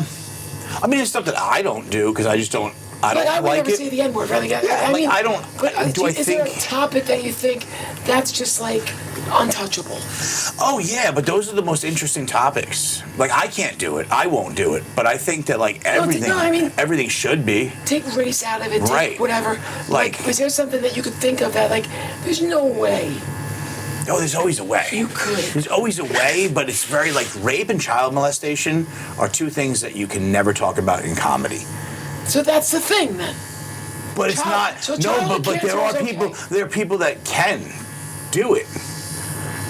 mean, it's stuff that I don't do because I just don't. I don't I would like never it. say the N-word, right? Yeah, I don't. But is there a think? topic that you think that's just like untouchable? Oh yeah, but those are the most interesting topics. Like I can't do it. I won't do it. But I think that like everything, everything should be. Take race out of it. Right. Take whatever. Like, is there something that you could think of that like, there's no way? No, there's always a way. You could. There's always a way, but it's very like rape and child molestation are two things that you can never talk about in comedy. So that's the thing then. But it's not. So No, but there are people. Okay. There are people that can do it.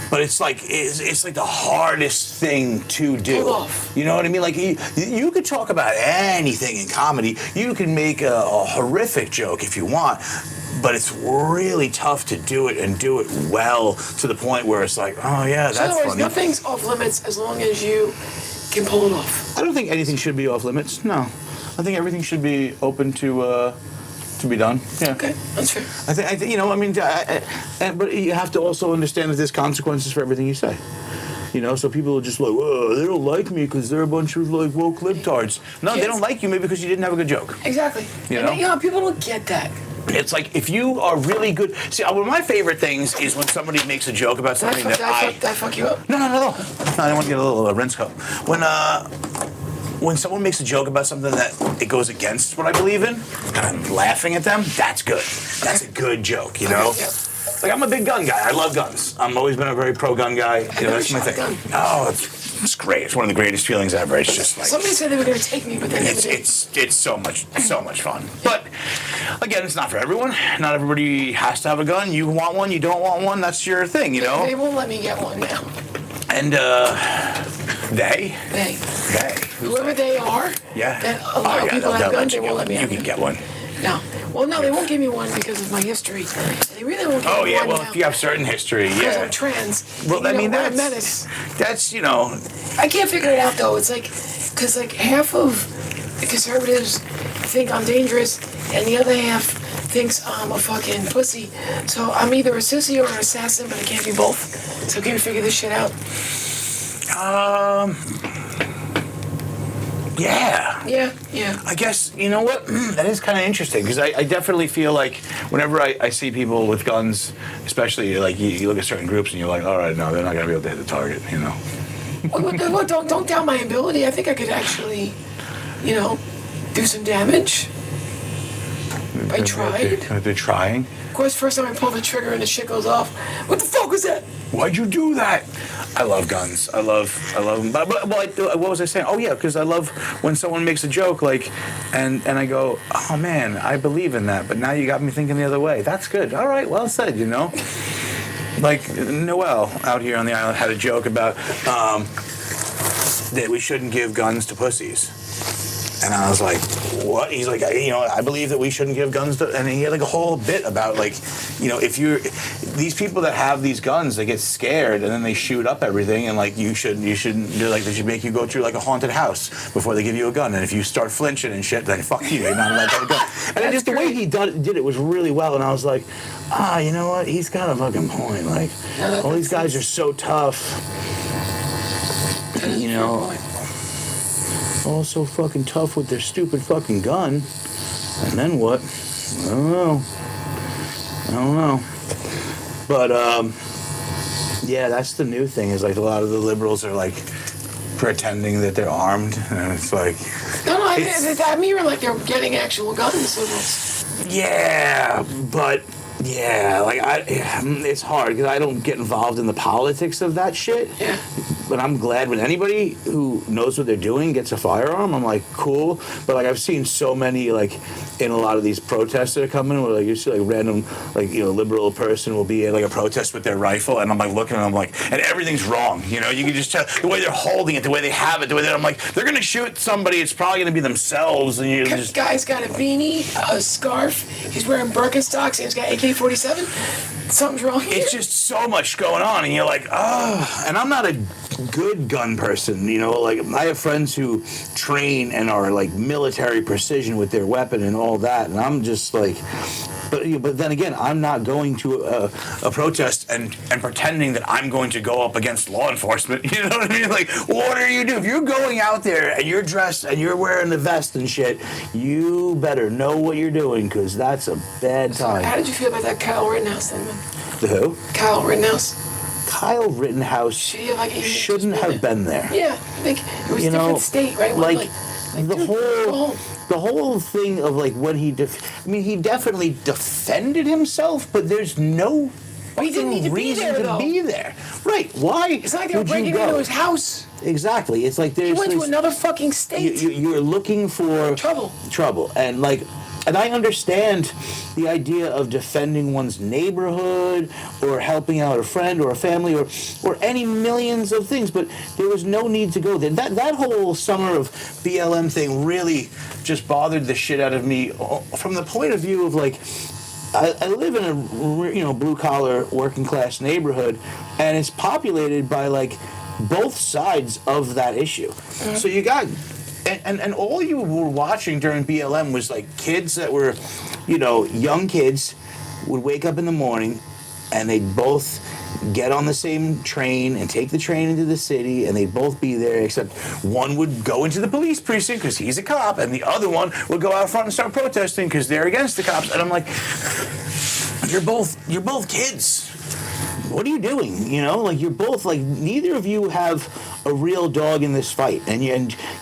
But it's like the hardest thing to do. Pull off. You know what I mean? Like you could talk about anything in comedy. You can make a horrific joke if you want, but it's really tough to do it and do it well to the point where it's like, oh yeah, that's funny. In other words, funny. nothing's off limits as long as you can pull it off. I don't think anything should be off limits. No, I think everything should be open to be done. Yeah. Okay, that's fair. I think but you have to also understand that there's consequences for everything you say. So people are just like, oh, they don't like me because they're a bunch of like woke libtards. No, they don't like you maybe because you didn't have a good joke. Exactly. People don't get that. It's like if you are really good. See, one of my favorite things is when somebody makes a joke about something Did I fuck you up? No. I didn't want to get a little rinse cup. When someone makes a joke about something that it goes against what I believe in, and I'm laughing at them, that's good. That's a good joke, Yeah. Like, I'm a big gun guy. I love guns. I've always been a very pro-gun guy. That's my thing. Gun. Oh, it's great. It's one of the greatest feelings ever. It's just like... Somebody said they were going to take me, but they never did. It's so much fun. But, again, it's not for everyone. Not everybody has to have a gun. You want one, you don't want one, that's your thing, They won't let me get one now. And, They. Whoever they are. Yeah. That a lot of people have guns, they won't let me have You can get one. No. Well, no, they won't give me one because of my history. They really won't give me one. Oh, yeah, well, now. if you have certain history, Because yeah. I'm trans. Well, I mean, I'm a that's... menace. That's, I can't figure it out, though. It's like, because, like, half of the conservatives think I'm dangerous, and the other half thinks I'm a fucking pussy. So I'm either a sissy or an assassin, but I can't be both. So can you figure this shit out? Yeah. Yeah. I guess, you know what? That is kind of interesting because I definitely feel like whenever I see people with guns, especially like you look at certain groups and you're like, all right, no, they're not going to be able to hit the target, Well, don't doubt my ability. I think I could actually, do some damage. I tried. They're trying. Of course, first time I pull the trigger and the shit goes off. What the fuck was that? Why'd you do that? I love guns. I love them. But what was I saying? Oh yeah, because I love when someone makes a joke and I go, oh man, I believe in that. But now you got me thinking the other way. That's good. All right, well said. Like Noel out here on the island had a joke about that we shouldn't give guns to pussies. And I was like, what? He's like, I believe that we shouldn't give guns to... And he had like a whole bit about if you're... These people that have these guns, they get scared and then they shoot up everything and you shouldn't... They should make you go through like a haunted house before they give you a gun. And if you start flinching and shit, then fuck you, you're not allowed to have a gun. And then just the way he did it was really well. And I was like, you know what? He's got a fucking point. Like, all these guys are so tough. all so fucking tough with their stupid fucking gun. And then what? I don't know. But, yeah, that's the new thing, is like a lot of the liberals are like pretending that they're armed. And it's like... No, I mean, like they're getting actual guns. Liberals. Yeah, but... Yeah, like it's hard because I don't get involved in the politics of that shit. Yeah. But I'm glad when anybody who knows what they're doing gets a firearm. I'm like, cool. But like I've seen so many like in a lot of these protests that are coming where like you see like random like liberal person will be at like a protest with their rifle, and I'm like looking and I'm like, and everything's wrong. You can just tell the way they're holding it, the way they have it, the way that I'm like, they're gonna shoot somebody. It's probably gonna be themselves. And This guy's got a beanie, a scarf. He's wearing Birkenstocks, and he's got AK-47. Something's wrong here. It's just so much going on, and you're like, oh. And I'm not a good gun person, like I have friends who train and are like military precision with their weapon and all that, and I'm just like, but then again, I'm not going to a protest and pretending that I'm going to go up against law enforcement. You know what I mean? Like, what are you doing? If you're going out there and you're dressed and you're wearing the vest and shit, you better know what you're doing, because that's a bad time. How did you feel about that Kyle Rittenhouse thing, man? The who? Kyle Rittenhouse. Kyle Rittenhouse shouldn't have been there. Yeah, I think it was a different state, right? The whole thing of like when he he definitely defended himself, but there's no reason to be there. Right? Why? It's like they were breaking into his house. Exactly. It's like He went to another fucking state. You're looking for trouble, and like. And I understand the idea of defending one's neighborhood or helping out a friend or a family or any millions of things, but there was no need to go there. That whole summer of BLM thing really just bothered the shit out of me from the point of view of like, I live in a blue collar working class neighborhood, and it's populated by like both sides of that issue. Mm-hmm. So you got. And all you were watching during BLM was like kids that were, young kids would wake up in the morning and they'd both get on the same train and take the train into the city, and they'd both be there, except one would go into the police precinct because he's a cop, and the other one would go out front and start protesting because they're against the cops. And I'm like, you're both kids. What are you doing? Like you're both like, neither of you have a real dog in this fight, and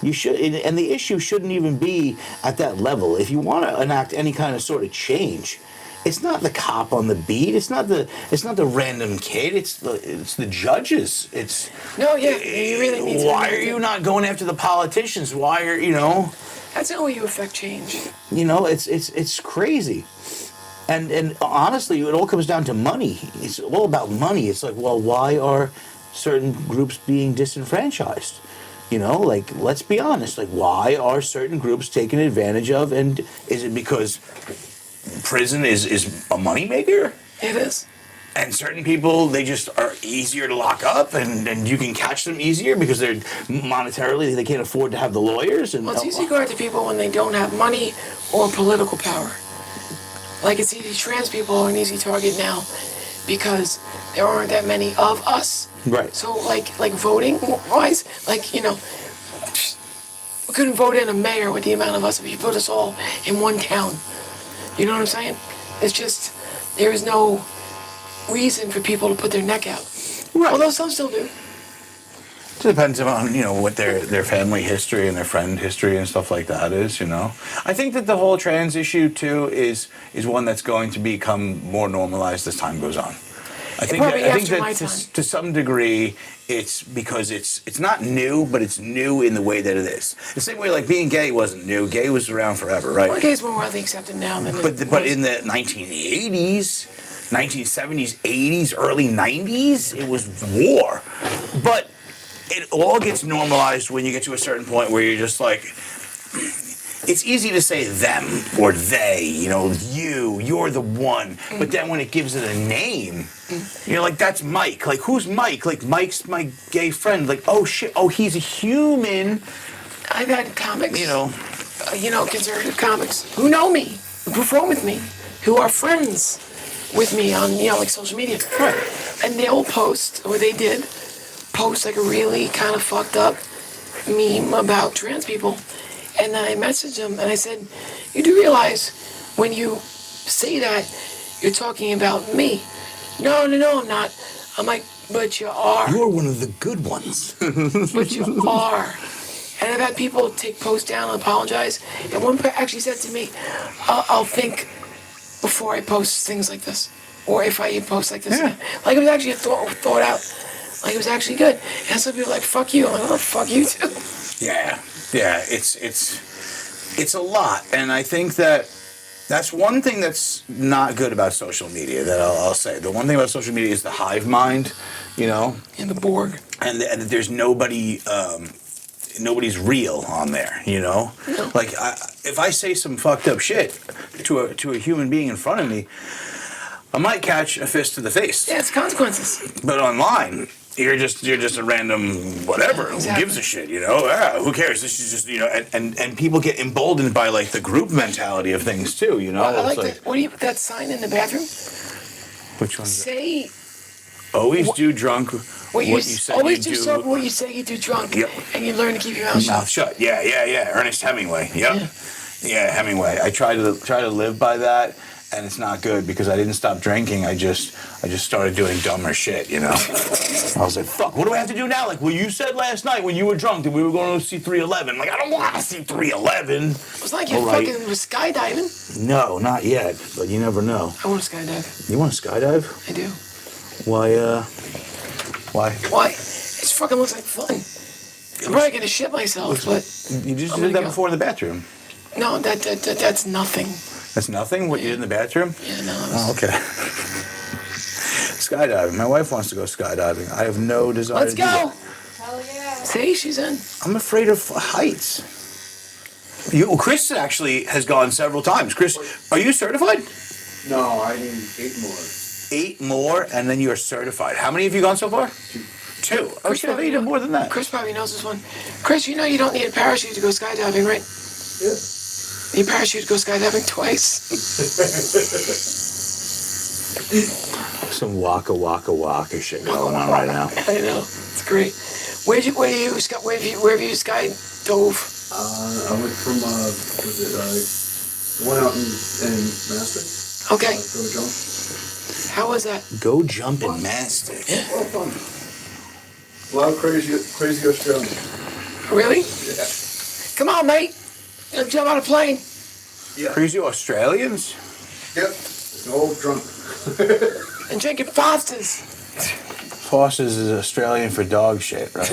you should. And the issue shouldn't even be at that level. If you want to enact any kind of sort of change, it's not the cop on the beat. It's not the random kid. It's the judges. You really need to. Why are you not going after the politicians? Why are That's not how you affect change. It's crazy. And honestly, it all comes down to money. It's all about money. It's like, well, why are certain groups being disenfranchised? Like, let's be honest. Like, why are certain groups taken advantage of? And is it because prison is a moneymaker? It is. And certain people, they just are easier to lock up, and you can catch them easier because they're monetarily, they can't afford to have the lawyers. And well, it's easy to go after people when they don't have money or political power. Like, it's easy, trans people are an easy target now because there aren't that many of us. Right. So, like voting wise, we couldn't vote in a mayor with the amount of us if you put us all in one town. You know what I'm saying? It's just, there is no reason for people to put their neck out. Right. Although some still do. It depends on, what their family history and their friend history and stuff like that is, I think that the whole trans issue, too, is one that's going to become more normalized as time goes on. I think that to some degree, it's because it's not new, but it's new in the way that it is. The same way like being gay wasn't new. Gay was around forever, right? Well, gay's more widely accepted now than But in the 1980s, 1970s, 80s, early 90s, it was war. But it all gets normalized when you get to a certain point where you're just like, it's easy to say them or they, you're the one. Mm. But then when it gives it a name, you're like, that's Mike. Like, who's Mike? Like, Mike's my gay friend. Like, oh shit, oh, he's a human. I've had comics, conservative comics who know me, who perform with me, who are friends with me on, social media. Right. And they'll post, or they did, post like a really kind of fucked up meme about trans people, and I messaged him and I said, "You do realize when you say that, you're talking about me?" No, I'm not. I'm like, but you are. You're one of the good ones. But you are. And I've had people take posts down and apologize. And one actually said to me, I'll think before I post things like this. Or if I even post like this. Yeah. Again. Like it was actually thought out. Like it was actually good. And some people are like, fuck you. I'm like, oh, fuck you too. Yeah, it's a lot, and I think that's one thing that's not good about social media. That I'll say. The one thing about social media is the hive mind, you know, And the Borg. and there's nobody. Nobody's real on there, you know. No. Like if I say some fucked up shit to a human being in front of me, I might catch a fist to the face. Yeah, it's consequences. But online, you're just a random whatever. Exactly. Who gives a shit, you know? Who cares? This is just, you know, and people get emboldened by like the group mentality of things too, you know? Well, I It's like that. What do you put that sign in the bathroom? Which one's Say always do drunk what you said always you do something what you say you do drunk. Yep. And you learn to keep your mouth shut. Mouth shut. Yeah. Ernest Hemingway. Yep. Yeah. Yeah, Hemingway. I try to live by that, and it's not good because I didn't stop drinking. I just started doing dumber shit, you know. I was like, fuck, what do I have to do now? Like, well, you said last night when you were drunk that we were going to see 311. Like, I don't want to see 311. It was like you All right. fucking was skydiving. No, not yet, but you never know. I want to skydive. You want to skydive? I do. Why? Why? It fucking looks like fun. I'm probably gonna shit myself, but You just I'm did that gonna go. before in the bathroom. no, that's nothing. That's nothing? What you did in the bathroom? Yeah, no. Oh, okay. Skydiving. My wife wants to go skydiving. I have no desire Let's to do go. that. Hell yeah. See, she's in. I'm afraid of heights. Chris actually has gone several times. Chris, are you certified? No, I need 8 more. 8 more, and then you are certified. How many have you gone so far? 2. Oh, shit, I thought you did more than that. Chris probably knows this one. Chris, you know you don't need a parachute to go skydiving, right? Yeah. You need a parachute to go skydiving twice. Some waka shit going on right now. I know. It's great. Where have you sky dove? I went from, was it, the one out in Mastic? Okay. Go jump. How was that? Go jump in Mastic. Yeah. A lot of fun. A lot of crazy Australians. Really? Yeah. Come on, mate. You'll jump out of a plane. Yeah. Crazy Australians? Yep. No drunk. And drinking Fosters. Foster's is Australian for dog shit, right?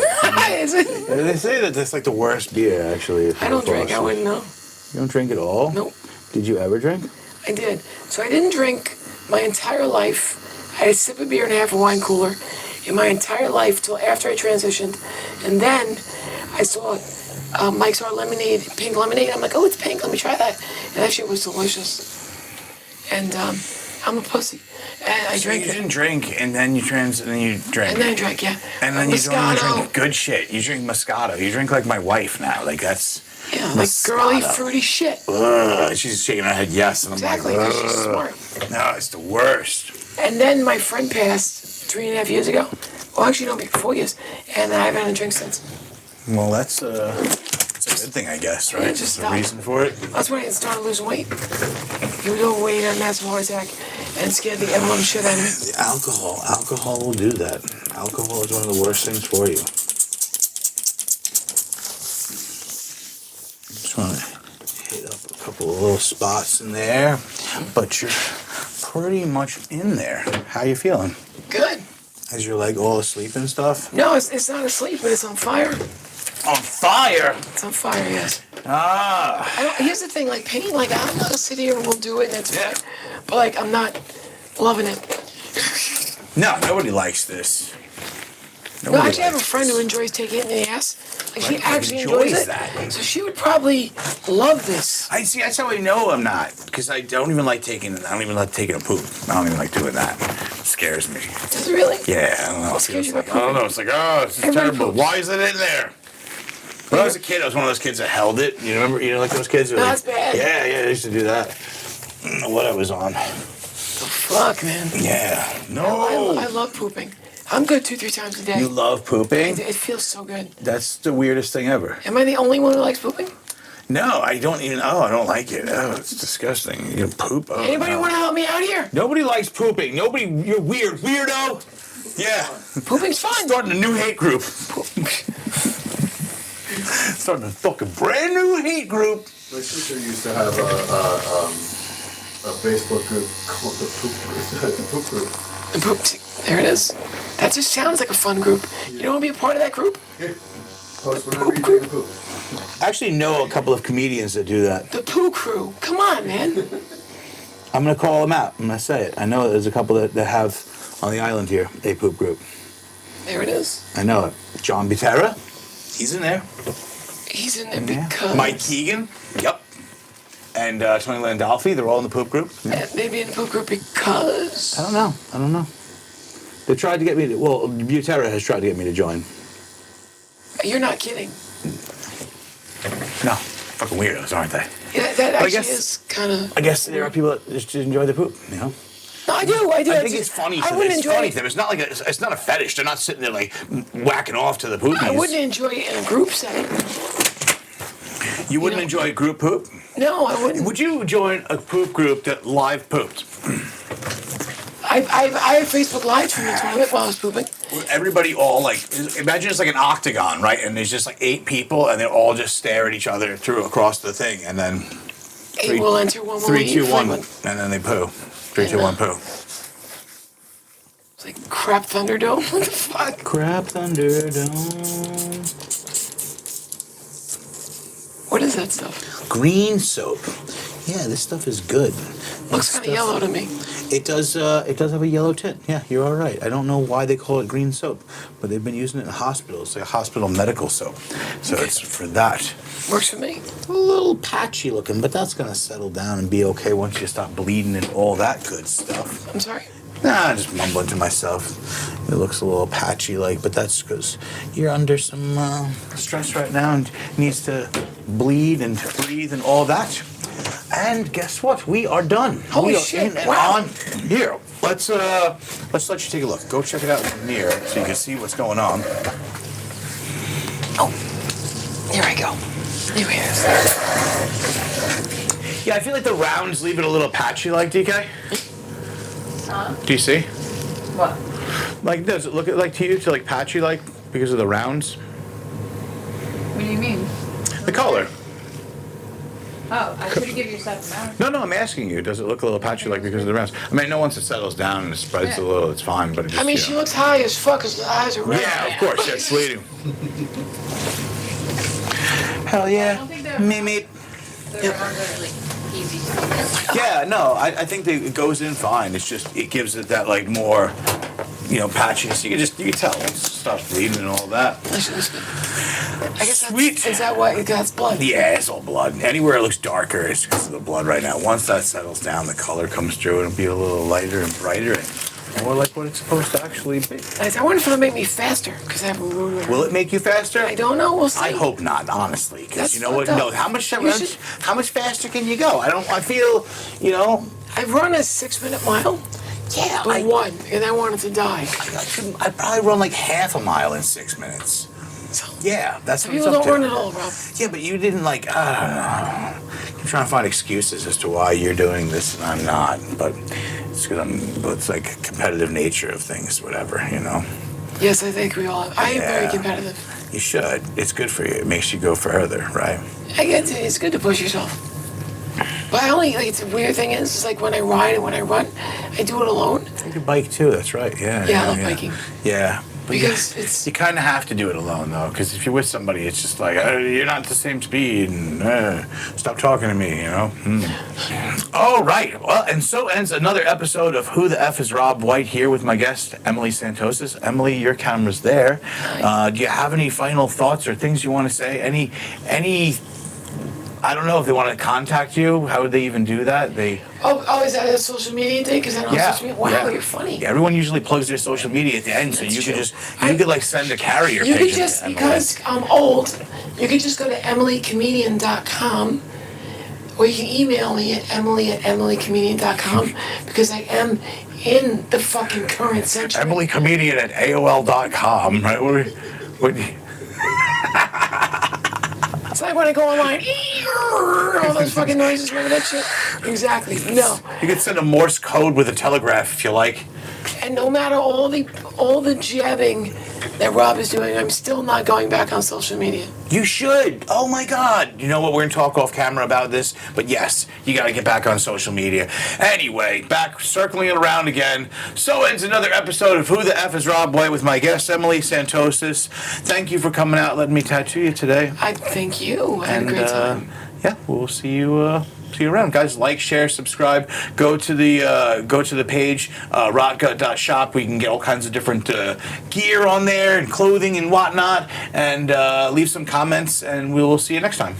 Is it? They say that that's like the worst beer, actually. I don't drink. I wouldn't know. You don't drink at all? Nope. Did you ever drink? I did. So I didn't drink my entire life. I had a sip of beer and a half a wine cooler in my entire life till after I transitioned. And then I saw Mike's Hard Lemonade, pink lemonade. I'm like, oh, it's pink. Let me try that. And that shit was delicious. And I'm a pussy. And I So drank you it. didn't drink, and then you drank. And then I drank, yeah. And then you don't even Moscato. drink good shit. You drink Moscato. You drink like my wife now. Like that's. Yeah, like girly, Moscato. fruity shit. Ugh, she's shaking her head yes, and I'm Exactly, like, because she's smart. no, it's the worst. And then my friend passed 3.5 years ago. Well, actually, no, 4 years. And I haven't had a drink since. Well, that's a good thing, I guess, right? Yeah, Just just the stop. reason for it. That's when I started losing weight. He was overweight, had a massive heart attack, and scared the ever shit out of me. The alcohol will do that. Alcohol is one of the worst things for you. Just want to hit up a couple of little spots in there, but you're pretty much in there. How you feeling? Good. Is your leg all asleep and stuff? No, it's not asleep, but it's on fire. On fire! It's on fire, yes. Ah! Here's the thing, like pain, like I'm gonna sit here and we'll do it, and it's Yeah. fine. But like I'm not loving it. No, nobody likes this. No, Nobody actually, I have a likes friend this. who enjoys taking it in the ass. Like she Like, actually enjoys enjoys it. that. So she would probably love this. I see. That's how I know I'm not, because I don't even like taking. I don't even like taking a poop. I don't even like doing that. It scares me. Does it really? Yeah, I don't know. What scares It's you like, about I don't know. It's like, oh, this is Everybody terrible. poops. Why is it in there? When I was a kid, I was one of those kids that held it. You remember? You know, like those kids. Who were That's like, bad. Yeah, I used to do that. I don't know what I was on. Fuck, man. Yeah. No. I love pooping. I'm good 2-3 times a day. You love pooping? It feels so good. That's the weirdest thing ever. Am I the only one who likes pooping? No, I don't even. Oh, I don't like it. Oh, it's disgusting. You poop. Oh, Anybody no. want to help me out here? Nobody likes pooping. Nobody. You're weird, weirdo. Yeah. Pooping's fun. Starting a new hate group. Starting a fucking brand new hate group. My sister used to have a Facebook group called the Poop Group. The Poop Group. The poop. There it is. That just sounds like a fun group. You don't want to be a part of that group? Yeah. Post whenever you take a poop. I actually know a couple of comedians that do that. The poo crew. Come on, man. I'm gonna call them out. I'm gonna say it. I know there's a couple that have on the island here a poop group. There it is. I know it. John Butera, he's in there. He's in there because... Mike Keegan, yep. And Tony Landolfi, they're all in the poop group. Yeah. Maybe in the poop group because... I don't know. They tried to get me to, well, Butera has tried to get me to join. You're not kidding. No, fucking weirdos, aren't they? Yeah, that actually is kind of... I guess there are people that just enjoy the poop, you know? No, I do. I think it's funny to them. It's funny to them. It's not like it's not a fetish. They're not sitting there like whacking off to the poopies. I wouldn't enjoy it in a group setting. You wouldn't enjoy group poop? No, I wouldn't. Would you join a poop group that live pooped? I have Facebook Live from the toilet while I was pooping. Everybody all like, imagine it's like an octagon, right? And there's just like 8 people and they all just stare at each other through across the thing and then... 8 will enter, 1 will 3, leave. 2, 1, and then they poo. 3, 2, 1, poo. It's like crap Thunderdome. What the fuck? Crap Thunderdome. What is that stuff? Green soap. Yeah, this stuff is good. Looks kind of yellow to me. It does have a yellow tint. Yeah, you're all right. I don't know why they call it green soap, but they've been using it in hospitals. It's like a hospital medical soap. So it's for that. Works for me. A little patchy looking, but that's gonna settle down and be okay once you stop bleeding and all that good stuff. I'm sorry. Nah, I'm just mumbling to myself. It looks a little patchy like, but that's because you're under some stress right now and needs to bleed and breathe and all that. And guess what? We are done. Holy we are shit! In and Wow. on. Here, let's let you take a look. Go check it out from near so you can see what's going on. Oh, here I go. Here it is. Yeah, I feel like the rounds leave it a little patchy, like DK. Do you see? What? Like, does it look like to you to like patchy, like because of the rounds? What do you mean? The color. Oh, I should have given you stuff now. No, I'm asking you. Does it look a little patchy like because of the rounds? I mean, I know once it settles down and it spreads a little, it's fine. But it just, I mean, she looks high as fuck because the eyes are red. Yeah, of course. That's bleeding. Hell I yeah. don't think they're Mimi. the rounds are like easy. Yeah, no, I think it goes in fine. It's just it gives it that like more, patchiness. You can tell once it stops bleeding and all that. I guess Sweet. Is that why? That's blood. Yeah, it's all blood. Anywhere it looks darker, it's because of the blood right now. Once that settles down, the color comes through and it'll be a little lighter and brighter and more like what it's supposed to actually be. I wonder if it'll make me faster because I have a ruler. Will it make you faster? I don't know. We'll see. I hope not, honestly, because That's you know what? fucked up. No, how much should- faster can you go? I feel, I run a 6-minute mile. yeah, But one, and I wanted to die. I'd probably run like half a mile in 6 minutes. So, Yeah, that's what people it's up don't to. run at all, Rob. Yeah, but you didn't like, I'm trying to find excuses as to why you're doing this and I'm not, but it's because it's like competitive nature of things, whatever, Yes, I think we all have. I am very Yeah. competitive. You should. It's good for you. It makes you go further, right? It's good to push yourself. But it's a weird thing is like when I ride and when I run, I do it alone. You can bike too, that's right, yeah. Yeah, I love biking. Yeah. But Because it's... you kind of have to do it alone, though, because if you're with somebody, it's just like, you're not the same speed, and stop talking to me, All right. Well, and so ends another episode of Who the F is Rob White here with my guest, Emily Santosus. Emily, your camera's there. Do you have any final thoughts or things you want to say? Any I don't know if they want to contact you. How would they even do that? Oh, is that a social media thing? Because I don't social media. Wow, you're funny. Yeah, everyone usually plugs their social media at the end, so That's you true. could like send a carrier You pigeon could just, to Emily. because I'm old, you could just go to emilycomedian.com or you can email me at emily@emilycomedian.com because I am in the fucking current century. EmilyComedian@AOL.com, right? It's like when I go online, all those fucking noises, remember that shit? Exactly. No. You can send a Morse code with a telegraph if you like. And no matter all the jabbing that Rob is doing, I'm still not going back on social media. You should. Oh my God. You know what? We're going to talk off camera about this. But yes, you got to get back on social media. Anyway, back circling it around again. So ends another episode of Who the F is Rob White with my guest, Emily Santosus. Thank you for coming out, letting me tattoo you today. I thank you. I had a great time. Yeah, we'll see you. See you around, guys. Like, share, subscribe. Go to the page, rotgut.shop. We can get all kinds of different gear on there and clothing and whatnot. And leave some comments, and we will see you next time.